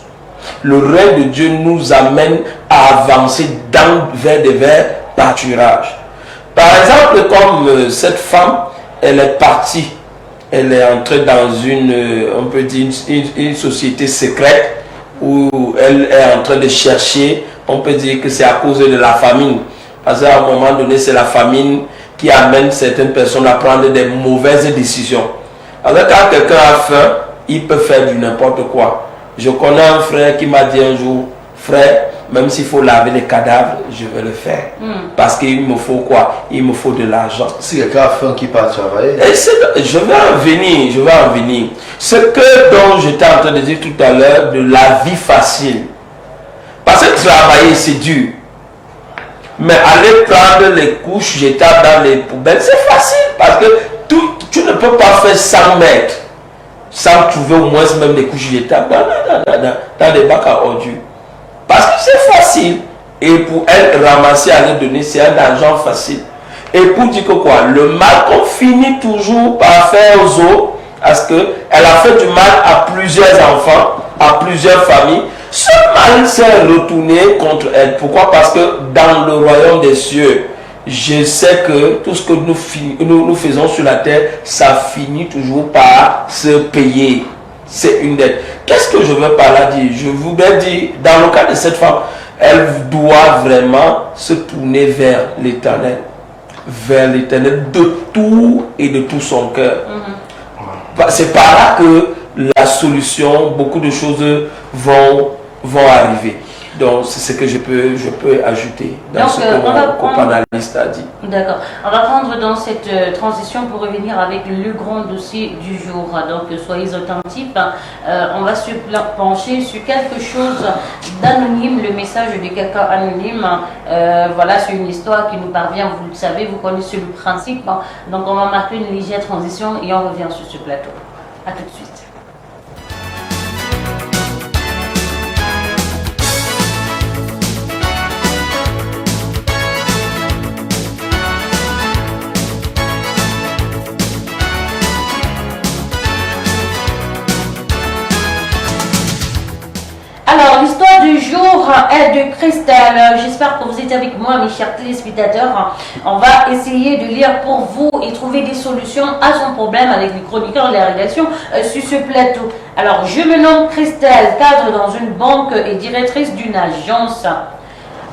Le règne de Dieu nous amène à avancer vers des pâturages. Par exemple, comme cette femme, elle est partie. Elle est entrée dans on peut dire, une société secrète, où elle est en train de chercher, on peut dire que c'est à cause de la famine. Parce qu'à un moment donné, c'est la famine qui amène certaines personnes à prendre des mauvaises décisions. Alors quand quelqu'un a faim, il peut faire du n'importe quoi. Je connais un frère qui m'a dit un jour, frère, Même s'il faut laver les cadavres, je vais le faire. Parce qu'il me faut quoi? Il me faut de l'argent. Si quelqu'un a faim qui part travailler. Je vais en venir. Ce que dont j'étais en train de dire tout à l'heure, de la vie facile. Parce que travailler, c'est dur. Mais aller prendre les couches, jeter dans les poubelles, c'est facile. Parce que tu ne peux pas faire 100 mètres sans trouver au moins même des couches jetables dans des bacs à ordures. Parce que c'est facile. Et pour elle, ramasser à leur donner, c'est un argent facile. Et pour dire que quoi, le mal qu'on finit toujours par faire aux autres, parce qu'elle a fait du mal à plusieurs enfants, à plusieurs familles, ce mal s'est retourné contre elle. Pourquoi? Parce que dans le royaume des cieux, je sais que tout ce que nous faisons sur la terre, ça finit toujours par se payer. C'est une dette. Qu'est-ce que je veux par là dire? Je voudrais dire, dans le cas de cette femme, elle doit vraiment se tourner vers l'Éternel. Vers l'Éternel de tout et de tout son cœur. C'est par là que la solution, beaucoup de choses vont arriver. Donc c'est ce que je peux ajouter dans donc, ce que mon copanaliste a dit. D'accord. On va prendre dans cette transition pour revenir avec le grand dossier du jour. Donc soyez attentifs. On va se pencher sur quelque chose d'anonyme, le message de quelqu'un anonyme. Voilà, c'est une histoire qui nous parvient, vous le savez, vous connaissez le principe. Donc on va marquer une légère transition et on revient sur ce plateau. A tout de suite. Alors, l'histoire du jour est de Christelle. J'espère que vous êtes avec moi, mes chers téléspectateurs. On va essayer de lire pour vous et trouver des solutions à son problème avec les chroniqueurs de la rédaction sur ce plateau. Alors, je me nomme Christelle, cadre dans une banque et directrice d'une agence.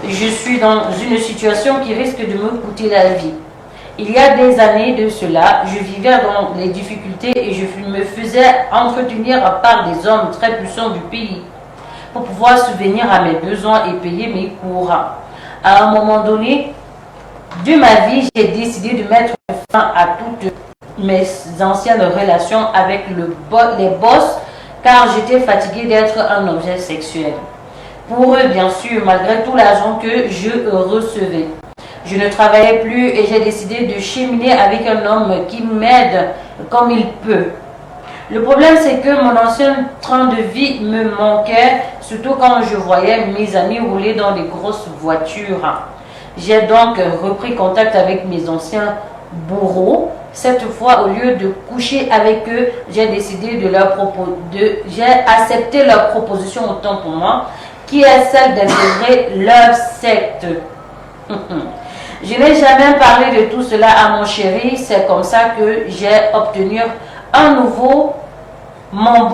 Je suis dans une situation qui risque de me coûter la vie. Il y a des années de cela, je vivais dans les difficultés et je me faisais entretenir par des hommes très puissants du pays pour pouvoir subvenir à mes besoins et payer mes cours. À un moment donné de ma vie, j'ai décidé de mettre fin à toutes mes anciennes relations avec les boss car j'étais fatiguée d'être un objet sexuel. Pour eux, bien sûr, malgré tout l'argent que je recevais. Je ne travaillais plus et j'ai décidé de cheminer avec un homme qui m'aide comme il peut. Le problème, c'est que mon ancien train de vie me manquait, surtout quand je voyais mes amis rouler dans des grosses voitures. J'ai donc repris contact avec mes anciens bourreaux. Cette fois, au lieu de coucher avec eux, j'ai décidé j'ai accepté leur proposition autant pour moi, qui est celle d'intégrer leur secte. Je n'ai jamais parlé de tout cela à mon chéri, c'est comme ça que j'ai obtenu à nouveau mon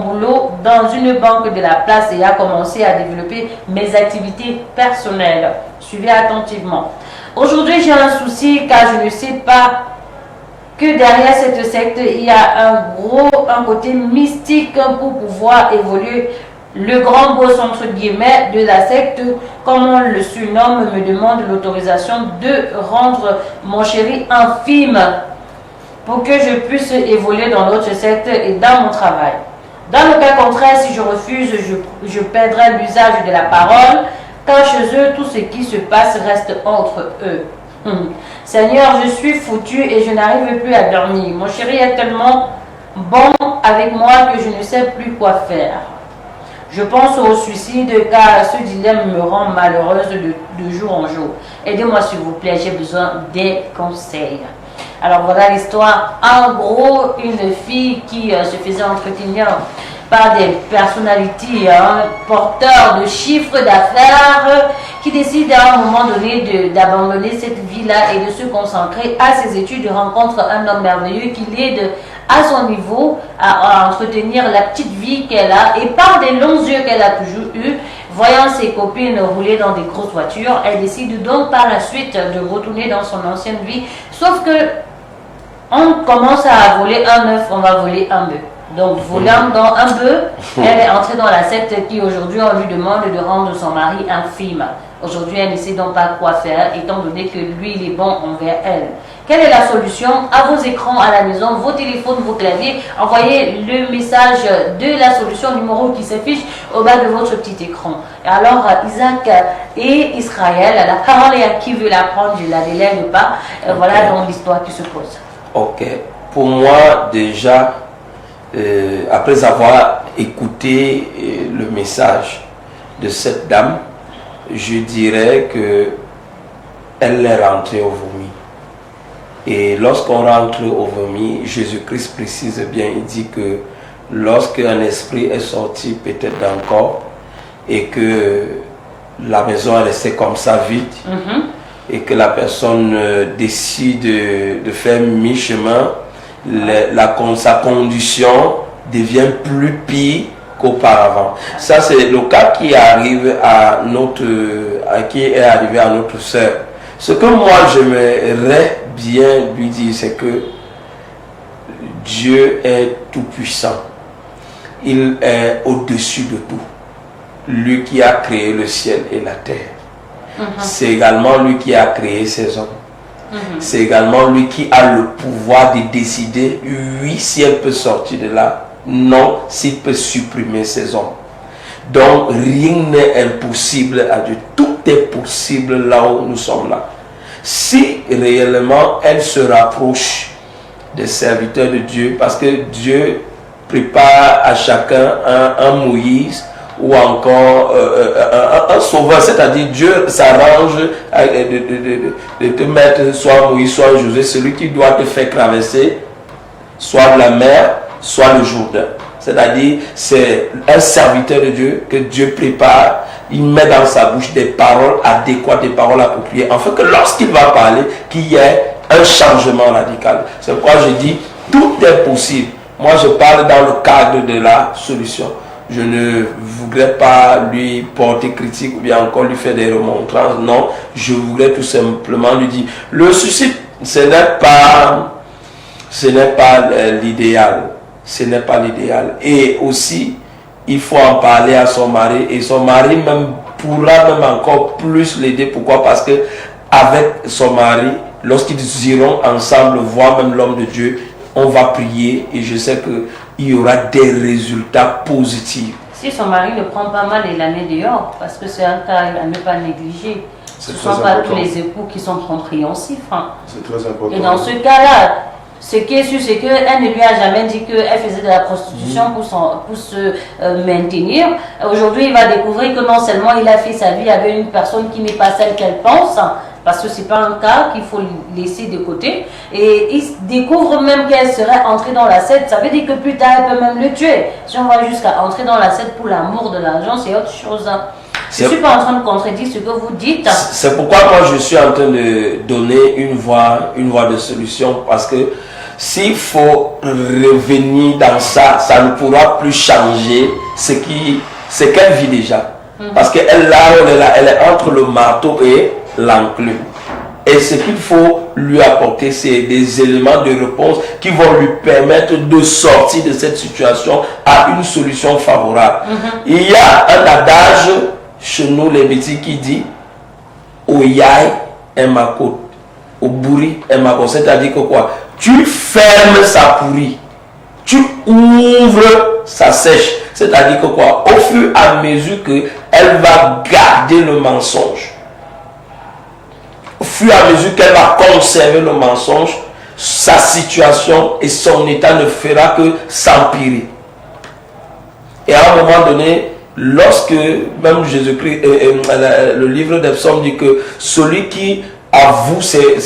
boulot dans une banque de la place et a commencé à développer mes activités personnelles. Suivez attentivement. Aujourd'hui, j'ai un souci car je ne sais pas que derrière cette secte, il y a un côté mystique pour pouvoir évoluer. Le grand boss entre guillemets de la secte, comme on le surnomme, me demande l'autorisation de rendre mon chéri infime pour que je puisse évoluer dans l'autre secte et dans mon travail. Dans le cas contraire, si je refuse, je perdrai l'usage de la parole, car chez eux, tout ce qui se passe reste entre eux. Seigneur, je suis foutu et je n'arrive plus à dormir. Mon chéri est tellement bon avec moi que je ne sais plus quoi faire. Je pense au suicide car ce dilemme me rend malheureuse de jour en jour. Aidez-moi s'il vous plaît, j'ai besoin des conseils. Alors voilà l'histoire. En gros, une fille qui se faisait entretenir par des personnalités porteurs de chiffres d'affaires qui décide à un moment donné d'abandonner cette vie-là et de se consacrer à ses études, rencontre un homme merveilleux qui l'aide à son niveau à entretenir la petite vie qu'elle a et par des longs yeux qu'elle a toujours eu. Voyant ses copines rouler dans des grosses voitures, elle décide donc par la suite de retourner dans son ancienne vie. Sauf que on commence à voler un œuf, on va voler un bœuf. Donc, volant dans un peu, elle est entrée dans la secte qui aujourd'hui on lui demande de rendre son mari infime. Aujourd'hui, elle ne sait donc pas quoi faire, étant donné que lui, il est bon envers elle. Quelle est la solution? À vos écrans à la maison, vos téléphones, vos claviers, envoyez le message de la solution numéro qui s'affiche au bas de votre petit écran. Et alors, Isaac et Israël, la parole est à qui veut la prendre, je la délègue pas. Voilà donc l'histoire qui se pose. Ok. Pour moi, déjà, après avoir écouté le message de cette dame, je dirais que elle est rentrée au vomi. Et lorsqu'on rentre au vomi, Jésus-Christ précise bien, il dit que lorsqu'un esprit est sorti peut-être d'un corps et que la maison est restée comme ça vide, et que la personne décide de faire mi-chemin, sa condition devient plus pire qu'auparavant. Ça, c'est le cas qui arrive qui est arrivé à notre sœur. Ce que moi j'aimerais bien lui dire, c'est que Dieu est tout puissant. Il est au-dessus de tout. Lui qui a créé le ciel et la terre. C'est également lui qui a créé ces hommes. C'est également lui qui a le pouvoir de décider, oui, si elle peut sortir de là, non, s'il peut supprimer ces hommes. Donc rien n'est impossible à Dieu. Tout est possible là où nous sommes là. Si réellement elle se rapproche des serviteurs de Dieu, parce que Dieu prépare à chacun un Moïse ou encore un sauveur, c'est-à-dire Dieu s'arrange de te mettre soit Moïse, soit Josué, celui qui doit te faire traverser soit la mer, soit le Jourdain. C'est-à-dire c'est un serviteur de Dieu que Dieu prépare, il met dans sa bouche des paroles adéquates, des paroles appropriées, afin que lorsqu'il va parler, qu'il y ait un changement radical. C'est pourquoi je dis, tout est possible. Moi je parle dans le cadre de la solution. Je ne voudrais pas lui porter critique ou bien encore lui faire des remontrances. Non, je voudrais tout simplement lui dire, le suicide, ce n'est pas l'idéal. Ce n'est pas l'idéal. Et aussi, il faut en parler à son mari. Et son mari même pourra même encore plus l'aider. Pourquoi? Parce que avec son mari, lorsqu'ils iront ensemble voir même l'homme de Dieu, on va prier. Et je sais qu'il y aura des résultats positifs. Si son mari le prend pas mal et la met dehors, parce que c'est un cas à ne pas négliger. Ce ne sont pas tous les époux qui sont compréhensifs. C'est très important. Et dans ce cas-là, ce qui est sûr, c'est qu'elle ne lui a jamais dit qu'elle faisait de la prostitution pour se maintenir. Aujourd'hui, il va découvrir que non seulement il a fait sa vie avec une personne qui n'est pas celle qu'elle pense, parce que ce n'est pas un cas qu'il faut laisser de côté. Et il découvre même qu'elle serait entrée dans la secte. Ça veut dire que plus tard, elle peut même le tuer. Si on va jusqu'à entrer dans la secte pour l'amour de l'argent, c'est autre chose. Je ne suis pas en train de contredire ce que vous dites. C'est pourquoi moi je suis en train de donner une voie de solution, parce que s'il faut revenir dans ça, ça ne pourra plus changer ce qu'elle vit déjà. Parce qu'elle elle est entre le marteau et l'enclume. Et ce qu'il faut lui apporter, c'est des éléments de réponse qui vont lui permettre de sortir de cette situation à une solution favorable. Il y a un adage chez nous les petits qui dit Oyai est ma côte, au bourri est ma côte. C'est-à-dire que quoi? Tu fermes sa pourrie, tu ouvres sa sèche. C'est-à-dire que quoi? Au fur et à mesure qu'elle va garder le mensonge, au fur et à mesure qu'elle va conserver le mensonge, sa situation et son état ne fera que s'empirer. Et à un moment donné, lorsque même Jésus-Christ, le livre des psaumes dit que celui qui avoue ses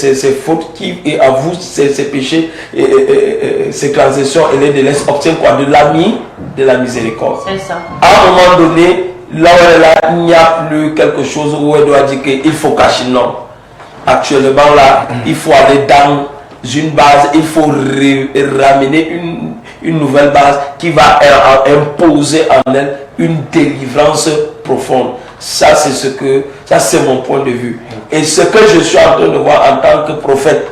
fautes, qui avoue ses péchés, ses transgressions et les délaisse, obtient quoi? De la miséricorde. C'est ça. À un moment donné, là où elle est là, il n'y a plus quelque chose où elle doit dire qu'il faut cacher. Non. Actuellement là, il faut aller dans une base, il faut ramener une nouvelle base qui va imposer en elle une délivrance profonde. Ça c'est mon point de vue. Et ce que je suis en train de voir en tant que prophète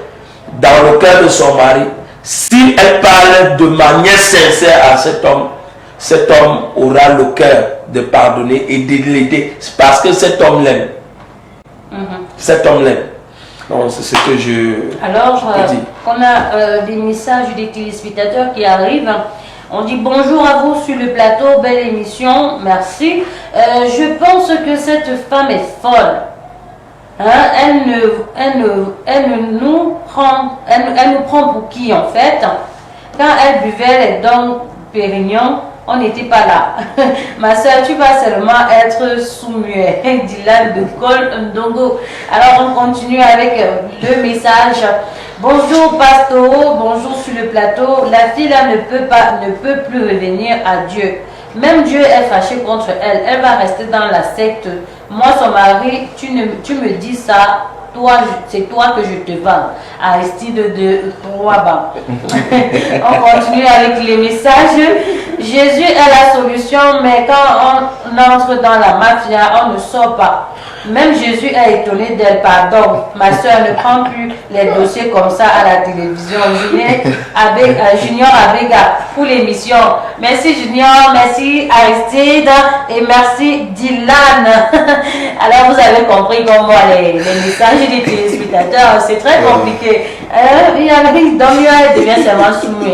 dans le cœur de son mari, Si elle parle de manière sincère à cet homme aura le cœur de pardonner et de l'aider. C'est parce que cet homme l'aime. Cet homme l'aime. Donc c'est ce que je peux dire. On a des messages des téléspectateurs qui arrivent. On dit bonjour à vous sur le plateau, belle émission, merci. Je pense que cette femme est folle. Hein, elle nous prend pour qui en fait? Quand elle buvait les dons Pérignon, on n'était pas là. Ma soeur, tu vas seulement être sous-muet. Dylan de Col Ndongo. Alors on continue avec le message. Bonjour Pasto, bonjour sur le plateau. La fille là ne peut plus revenir à Dieu. Même Dieu est fâché contre elle. Elle va rester dans la secte. Moi, son mari, tu me dis ça. C'est toi que je te vends. Aristide de Rouaba. On continue avec les messages. Jésus est la solution, mais quand on entre dans la mafia, on ne sort pas. Même Jésus est étonné d'elle. Pardon, ma soeur ne prend plus les dossiers comme ça à la télévision. Junior Abega pour l'émission. Merci Junior, merci Aristide et merci Dylan. Alors vous avez compris comment les messages des téléspectateurs, c'est très compliqué. Il y a elle devient seulement soumis.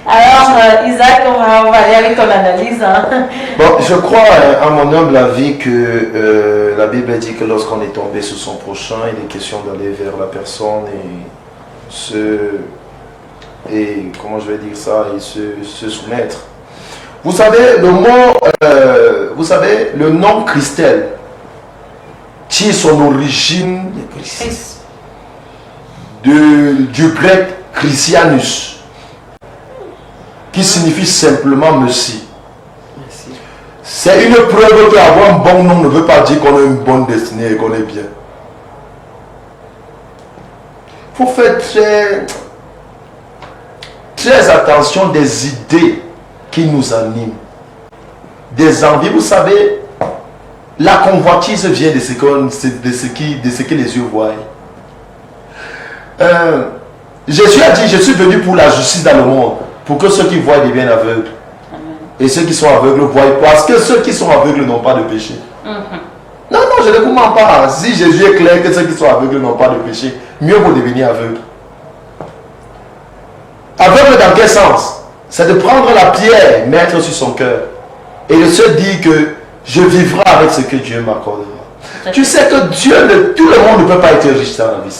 Alors Isaac, on va aller avec ton analyse. Bon, je crois à mon humble avis que la Bible dit que lorsqu'on est tombé sur son prochain, il est question d'aller vers la personne comment je vais dire ça, et se soumettre. Vous savez, le nom Christelle tire son origine du grec Christianus, qui signifie simplement merci. C'est une preuve qu'avoir un bon nom ne veut pas dire qu'on a une bonne destinée et qu'on est bien. Il faut faire très attention des idées qui nous animent, des envies. Vous savez, la convoitise vient de ce que les yeux voient. Jésus a dit, je suis venu pour la justice dans le monde, pour que ceux qui voient deviennent aveugles. Et ceux qui sont aveugles voient, parce que ceux qui sont aveugles n'ont pas de péché. Non, je ne vous mens pas. Si Jésus est clair que ceux qui sont aveugles n'ont pas de péché, mieux vaut devenir aveugle. Aveugle dans quel sens? C'est de prendre la pierre, mettre sur son cœur, et de se dire que je vivrai avec ce que Dieu m'accordera. Tu sais que tout le monde ne peut pas être riche dans la vie.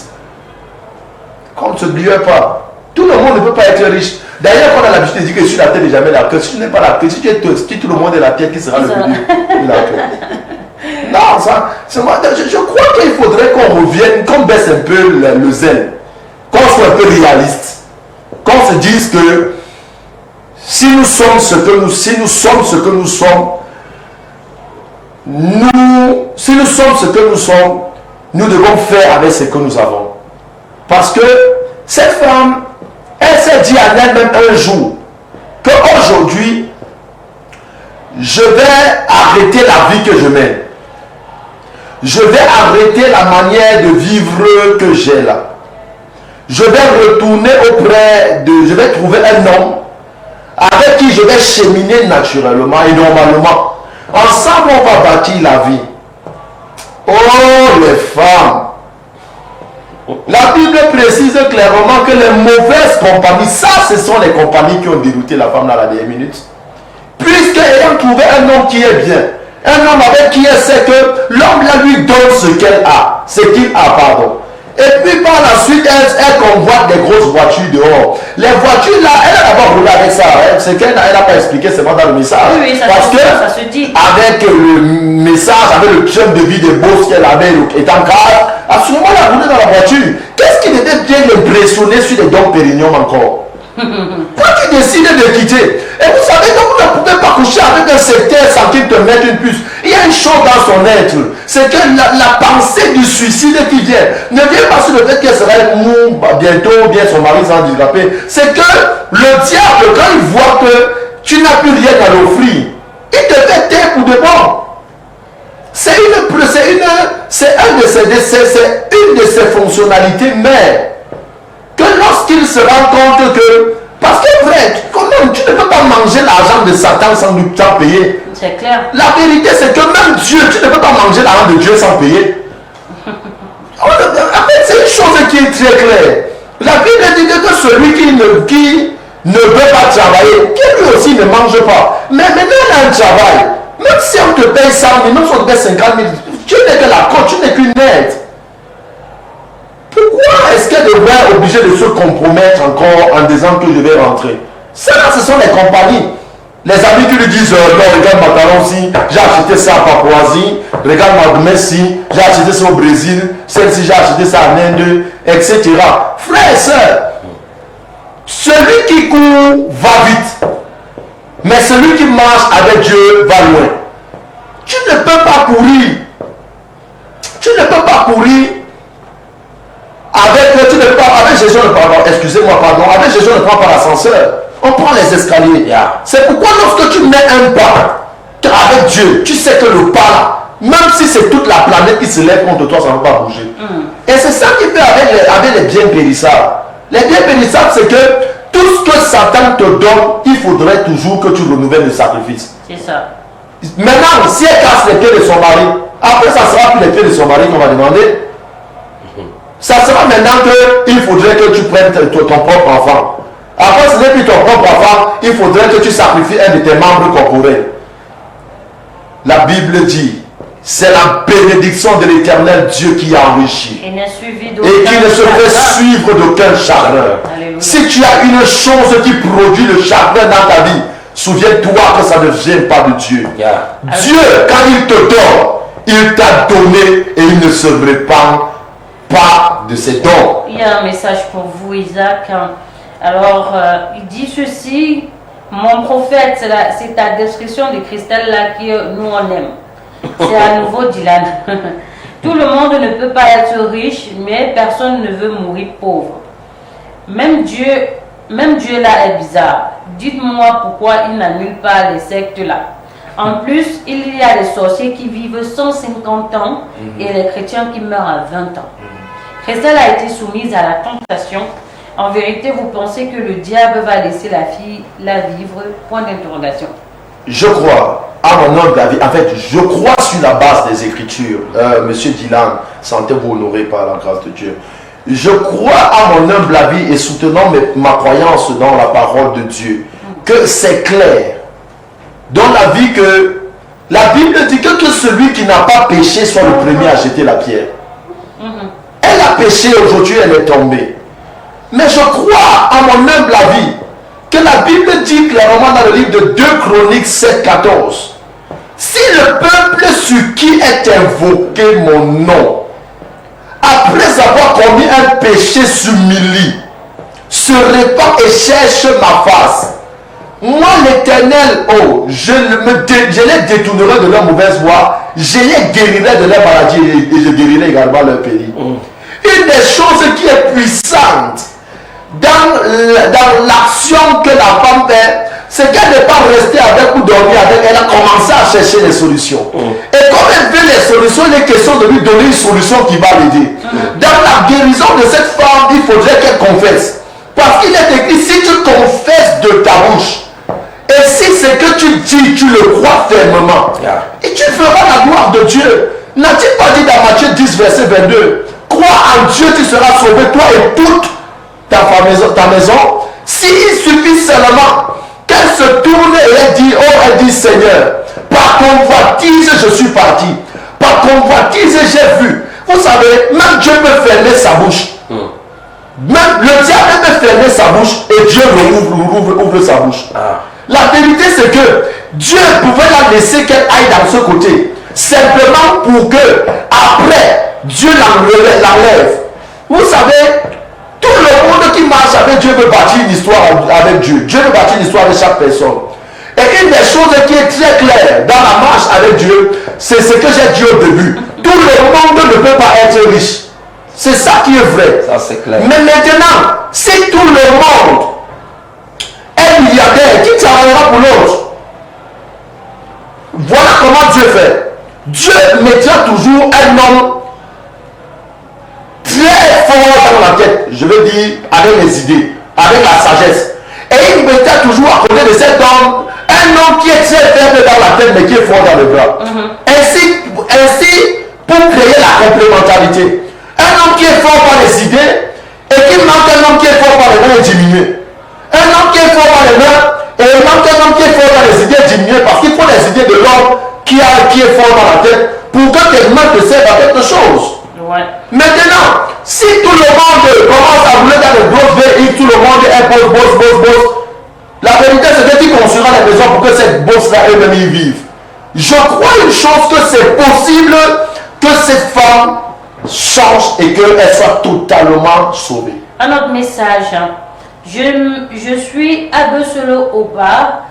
Qu'on ne se blue pas. Tout le monde ne peut pas être riche. D'ailleurs, on a l'habitude de dire que sur la terre n'est jamais la queue. Si tu n'es pas la queue, si tu es tout le monde est la terre, qui sera le milieu de la queue? Non, je crois qu'il faudrait qu'on revienne, qu'on baisse un peu le zèle, qu'on soit un peu réaliste, qu'on se dise que si nous sommes ce que nous sommes, nous devons faire avec ce que nous avons. Parce que cette femme, elle s'est dit à elle-même un jour qu'aujourd'hui, je vais arrêter la vie que je mène. Je vais arrêter la manière de vivre que j'ai là. Je vais retourner je vais trouver un homme avec qui je vais cheminer naturellement et normalement. Ensemble, on va bâtir la vie. Oh, les femmes! La Bible précise clairement que les mauvaises compagnies, ça, ce sont les compagnies qui ont dérouté la femme dans la dernière minute. Puisqu'ayant trouvé un homme qui est bien, un homme avec qui elle sait que l'homme là lui donne ce qu'elle a, ce qu'il a, pardon. Et puis par la suite, elle convoite des grosses voitures dehors. Les voitures là, elle a d'abord roulé avec ça. C'est qu'elle n'a pas expliqué, c'est pas dans le message. Oui, ça parce se dit. Avec le message, avec le train de vie de boss qu'elle avait étant cadre, absolument elle a roulé dans la voiture. Qu'est-ce qui devait bien l'impressionner sur les dons Pérignon encore? Quand tu décides de quitter, et vous savez que vous ne pouvez pas coucher avec un secteur sans qu'il te mette une puce. Il y a une chose dans son être, c'est que la pensée du suicide qui vient ne vient pas sur le fait qu'elle serait mou bientôt, ou bien son mari s'en disgraper. C'est que le diable, quand il voit que tu n'as plus rien à l'offrir, il te fait taire pour de bon. C'est une de ses fonctionnalités mères. que lorsqu'il se rend compte que, parce que vrai, quand même, tu ne peux pas manger l'argent de Satan sans payer. C'est clair. La vérité, c'est que même Dieu, tu ne peux pas manger l'argent de Dieu sans payer. En fait, c'est une chose qui est très claire. La Bible dit que celui qui ne veut pas travailler, qui lui aussi ne mange pas. Mais maintenant, il a un travail. Même si on te paye 100 000, même si on te paye 50 000, tu n'es que la côte, tu n'es qu'une aide. Pourquoi est-ce qu'elle devrait être obligée de se compromettre encore en disant que je vais rentrer? Ça, ce sont les compagnies. Les amis qui lui disent, non, regarde ma talon si, j'ai acheté ça à Papouasie, regarde ma Messi, j'ai acheté ça au Brésil, celle-ci j'ai acheté ça en Inde, etc. Frères et sœurs, celui qui court va vite, mais celui qui marche avec Dieu va loin. Tu ne peux pas courir. Tu ne peux pas courir avec Jésus, excusez-moi, pardon, avec Jésus, on ne prend pas l'ascenseur. On prend les escaliers. Yeah. C'est pourquoi lorsque tu mets un pas avec Dieu, tu sais que le pas là, même si c'est toute la planète qui se lève contre toi, ça ne va pas bouger. Et c'est ça qui fait avec les biens périssables. Les biens périssables, c'est que tout ce que Satan te donne, il faudrait toujours que tu renouvelles le sacrifice. C'est ça. Maintenant, si elle casse les pieds de son mari, après ça sera plus les pieds de son mari qu'on va demander. Ça sera maintenant qu'il faudrait que tu prennes ton propre enfant. Après, ce n'est plus ton propre enfant, il faudrait que tu sacrifies un de tes membres corporels. La Bible dit, c'est la bénédiction de l'Éternel Dieu qui a enrichi. Et qui ne se fait suivre d'aucun chagrin. Alléluia. Si tu as une chose qui produit le chagrin dans ta vie, souviens-toi que ça ne vient pas de Dieu. Yeah. Dieu, quand il te donne, il t'a donné et il ne se répand pas de ses dons. Il y a un message pour vous, Isaac. Alors, il dit ceci, mon prophète, c'est ta description de cristal là que nous on aime. C'est à nouveau Dylan. Tout le monde ne peut pas être riche, mais personne ne veut mourir pauvre. Même Dieu là est bizarre. Dites-moi pourquoi il n'annule pas les sectes là. En plus, il y a des sorciers qui vivent 150 ans et les chrétiens qui meurent à 20 ans. Christelle a été soumise à la tentation. En vérité, vous pensez que le diable va laisser la fille la vivre? Point d'interrogation. Je crois, à mon humble avis, en fait, je crois sur la base des Écritures. Monsieur Dylan, sentez-vous honoré par la grâce de Dieu. Je crois à mon humble avis et soutenant ma croyance dans la parole de Dieu, que c'est clair dans la vie que la Bible dit que celui qui n'a pas péché soit le premier à jeter la pierre. Elle a péché aujourd'hui, elle est tombée. Mais je crois à mon humble avis que la Bible dit clairement dans le livre de 2 Chroniques 7-14, si le peuple sur qui est invoqué mon nom, après avoir commis un péché s'humilie, se répand et cherche ma face, moi l'Éternel, je les détournerai de leur mauvaise voie, je les guérirai de leur maladie et je guérirai également leur pays. Une des choses qui est puissante dans l'action que la femme fait, c'est qu'elle n'est pas restée avec ou dormir avec, elle a commencé à chercher les solutions. Et comme elle veut les solutions, il est question de lui donner une solution qui va l'aider. Dans la guérison de cette femme, il faudrait qu'elle confesse. Parce qu'il est écrit, si tu confesses de ta bouche, et si c'est que tu dis, tu le crois fermement, et tu feras la gloire de Dieu. N'a-t-il pas dit dans Matthieu 10, verset 22, crois en Dieu, tu seras sauvé, toi et toute ta maison. S'il suffit seulement qu'elle se tourne et elle dit Seigneur, par convoitise je suis parti, par convoitise j'ai vu. Vous savez, même Dieu peut fermer sa bouche. Même le diable peut fermer sa bouche et Dieu ouvre sa bouche. La vérité c'est que Dieu pouvait la laisser qu'elle aille dans ce côté, simplement pour que après Dieu l'enlève. Vous savez, tout le monde qui marche avec Dieu veut bâtir une histoire avec Dieu. Dieu veut bâtir une histoire avec chaque personne. Et une des choses qui est très claire dans la marche avec Dieu, c'est ce que j'ai dit au début. Tout le monde ne peut pas être riche. C'est ça qui est vrai. Ça, c'est clair. Mais maintenant, si tout le monde est milliardaire, qui travaillera pour l'autre? Voilà comment Dieu fait. Dieu mettra toujours un homme très fort dans la tête. Je veux dire, avec les idées, avec la sagesse. Et il mettait toujours à côté de cet homme, un homme qui est très faible dans la tête, mais qui est fort dans le bras. Ainsi, pour créer la complémentarité. Un homme qui est fort par les idées, et qui manque un homme qui est fort par les mains est diminué. Un homme qui est fort par les mains, et il manque un homme qui est fort dans les idées est diminué, parce qu'il faut les idées de l'homme qui est fort dans la tête, pour que tes mains te servent à quelque chose. Ouais. Maintenant, si tout le monde commence à rouler dans le gros VX, tout le monde est boss, la vérité c'est que tu construiras les maisons pour que cette boss-là eux-mêmes y vivent. Je crois une chose, que c'est possible que cette femme change et qu'elle soit totalement sauvée. Un autre message. Je suis Abesolo Oba.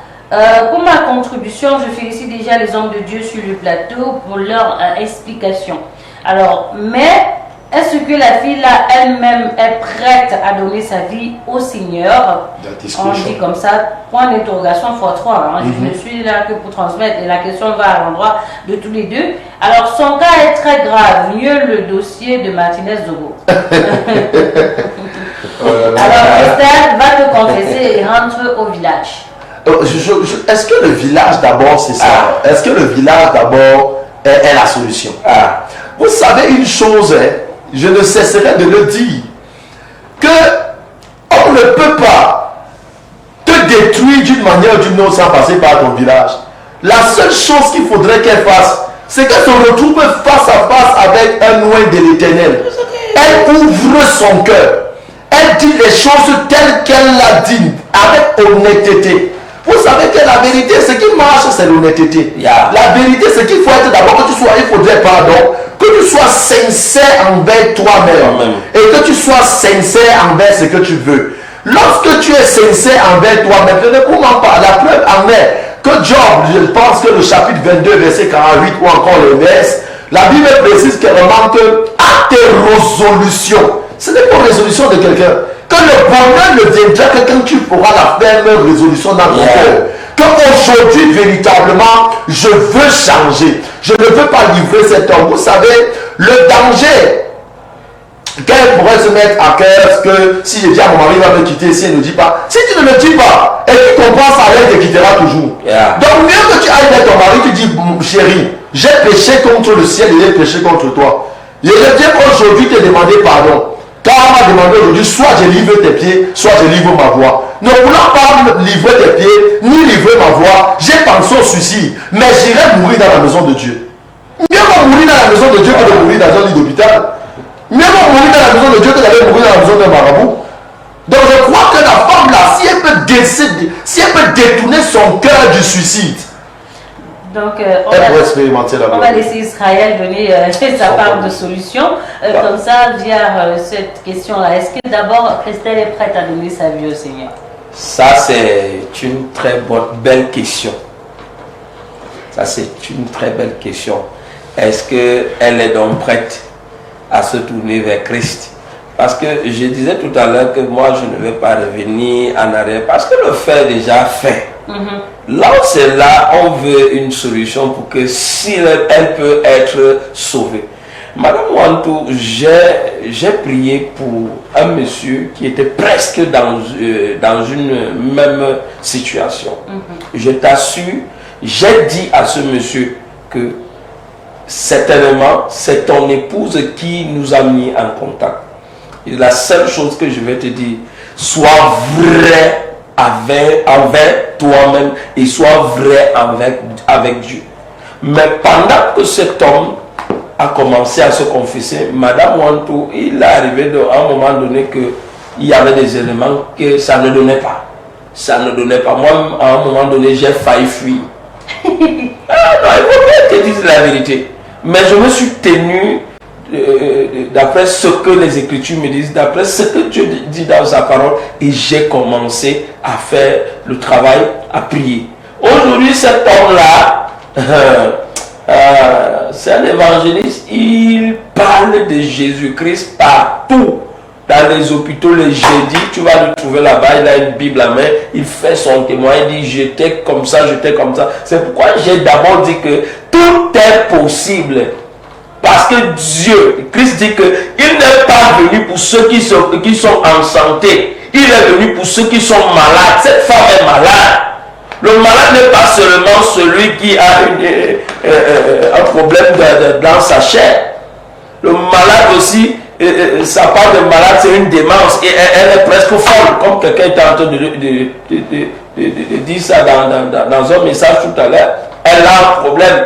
Pour ma contribution, je félicite déjà les hommes de Dieu sur le plateau pour leur explication. Alors, mais est-ce que la fille là elle-même est prête à donner sa vie au Seigneur? On dit comme ça, point d'interrogation fois 3. Hein. Je ne suis là que pour transmettre et la question va à l'endroit de tous les deux. Alors, son cas est très grave. Mieux le dossier de Martinez Zogo. Alors, Estelle va te confesser et rentre au village. Est-ce que le village d'abord c'est ça? Est-ce que le village d'abord est la solution? Vous savez une chose, je ne cesserai de le dire, que on ne peut pas te détruire d'une manière ou d'une autre sans passer par ton village. La seule chose qu'il faudrait qu'elle fasse, c'est qu'elle se retrouve face à face avec un loin de l'Éternel. Elle ouvre son cœur. Elle dit les choses telles qu'elle l'a dit, avec honnêteté. Vous savez que la vérité, ce qui marche, c'est l'honnêteté. La vérité, c'est qu'il faut être d'abord que tu sois, il faudrait, pardon, que tu sois sincère envers toi-même. Et que tu sois sincère envers ce que tu veux. Lorsque tu es sincère envers toi-même, je ne comprends pas. La preuve en est que Job, je pense que le chapitre 22, verset 48 ou encore le verset, la Bible précise qu'elle remarque à tes résolutions. Ce n'est pas une résolution de quelqu'un. Que le bonheur ne viendra que quand tu feras la ferme résolution dans ton cœur. Qu'aujourd'hui, véritablement, je veux changer. Je ne veux pas livrer cet homme. Vous savez, le danger qu'elle pourrait se mettre à cœur, que si je dis à mon mari, il va me quitter, si elle ne dit pas, si tu ne le dis pas, et tu comprends ça, elle te quittera toujours. Donc, mieux que tu ailles vers ton mari, tu dis, chérie, j'ai péché contre le ciel et j'ai péché contre toi. Je viens aujourd'hui te demander pardon. Car on m'a demandé aujourd'hui, soit je livre tes pieds, soit je livre ma voix. Ne voulant pas livrer tes pieds, ni livrer ma voix, j'ai pensé au suicide. Mais j'irai mourir dans la maison de Dieu. Mieux vaut mourir dans la maison de Dieu que de mourir dans un lit d'hôpital. Mieux vaut mourir dans la maison de Dieu que d'aller mourir dans la maison d'un marabout. Donc je crois que la femme là, si elle peut détourner son cœur du suicide, donc, on va laisser Israël donner sa part de solution. Comme ça, via cette question-là, est-ce que d'abord, Christelle est prête à donner sa vie au Seigneur? Ça, c'est une très belle question. Ça, c'est une très belle question. Est-ce qu'elle est donc prête à se tourner vers Christ? Parce que je disais tout à l'heure que moi, je ne vais pas revenir en arrière. Parce que le fait est déjà fait. Là où c'est là, on veut une solution pour que si elle peut être sauvée. Madame Wantou, j'ai prié pour un monsieur qui était presque dans une même situation. Je t'assure, j'ai dit à ce monsieur que certainement c'est ton épouse qui nous a mis en contact. Et la seule chose que je vais te dire, sois vrai envers toi-même et sois vrai avec Dieu. Mais pendant que cet homme a commencé à se confesser, Madame Wantou, il est arrivé à un moment donné qu'il y avait des éléments que ça ne donnait pas. Ça ne donnait pas. Moi, à un moment donné, j'ai failli fuir. Non, il faut bien te dire la vérité. Mais je me suis tenu d'après ce que les Écritures me disent, d'après ce que Dieu dit dans sa parole, et j'ai commencé à faire le travail, à prier. Aujourd'hui, cet homme-là, c'est un évangéliste, il parle de Jésus-Christ partout. Dans les hôpitaux, les jeudis, tu vas le trouver là-bas, il a une Bible à main, il fait son témoin, il dit j'étais comme ça, j'étais comme ça. C'est pourquoi j'ai d'abord dit que tout est possible Parce que Dieu, Christ dit qu'il n'est pas venu pour ceux qui sont en santé. Il est venu pour ceux qui sont malades. Cette femme est malade. Le malade n'est pas seulement celui qui a un problème dans sa chair. Le malade aussi, ça parle de malade, c'est une démence. Et elle est presque folle, comme quelqu'un était en train de dire ça dans un message tout à l'heure. Elle a un problème.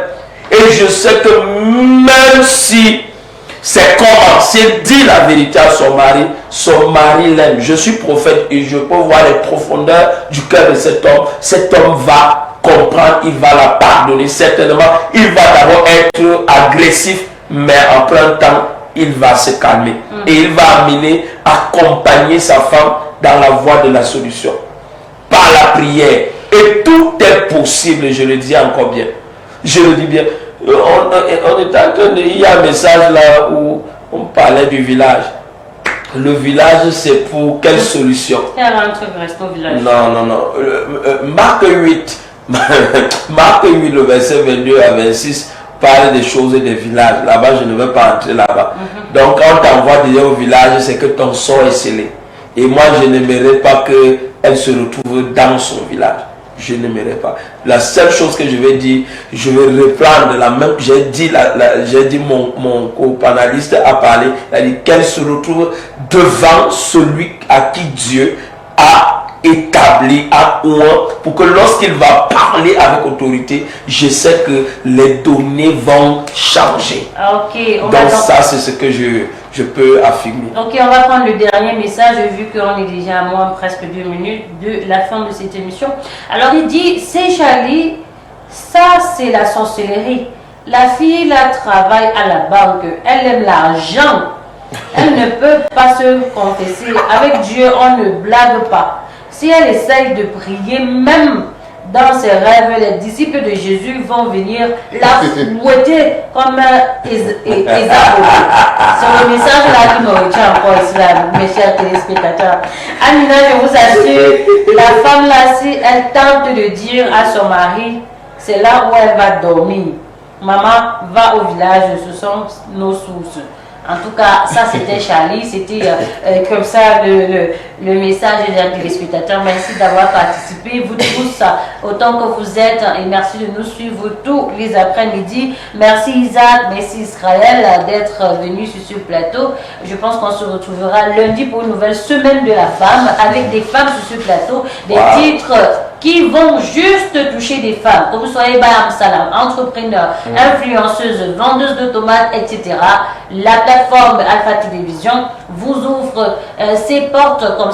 Et je sais que même si c'est comment, si elle dit la vérité à son mari l'aime. Je suis prophète et je peux voir les profondeurs du cœur de cet homme. Cet homme va comprendre, il va la pardonner. Certainement, il va d'abord être agressif, mais en plein temps, il va se calmer. Et il va amener, accompagner sa femme dans la voie de la solution. Par la prière. Et tout est possible, je le dis encore bien. Je le dis bien. On est en train de... Il y a un message là où on parlait du village. Le village, c'est pour quelle solution? Il y a un truc reste au village. Non. Marc 8. Marc 8, le verset 22 à 26, parle des choses et des villages. Là-bas, je ne vais pas entrer là-bas. Donc, quand on t'envoie déjà au village, c'est que ton sort est scellé. Et moi, je n'aimerais pas qu'elle se retrouve dans son village. Je n'aimerais pas. La seule chose que je vais dire, je vais reprendre la même. J'ai dit mon co-panaliste a parlé, il a dit qu'elle se retrouve devant celui à qui Dieu a établi à Ouan, pour que lorsqu'il va parler avec autorité, je sais que les données vont changer. Donc ça, c'est ce que je peux affirmer. Ok, on va prendre le dernier message, vu qu'on est déjà à moins presque 2 minutes de la fin de cette émission. Alors il dit, c'est Charlie, ça c'est la sorcellerie. La fille là travaille à la banque, elle aime l'argent. Elle ne peut pas se confesser. Avec Dieu, on ne blague pas. Si elle essaye de prier, même dans ses rêves, les disciples de Jésus vont venir la fouetter comme Ésaü. C'est le message là qui me retient encore ici, là, mes chers téléspectateurs. Amina, je vous assure, la femme là, si elle tente de dire à son mari, c'est là où elle va dormir. Maman, va au village, ce sont nos sources. En tout cas, ça c'était Charlie, c'était comme ça le message des téléspectateurs. Merci d'avoir participé, vous tous, autant que vous êtes, et merci de nous suivre tous les après-midi. Merci Isaac, merci Israël d'être venu sur ce plateau. Je pense qu'on se retrouvera lundi pour une nouvelle semaine de la femme, avec des femmes sur ce plateau, des titres qui vont juste toucher des femmes, que vous soyez Bayam Salam, entrepreneur, influenceuse, vendeuse de tomates, etc. La plateforme Alpha Télévision vous ouvre ses portes comme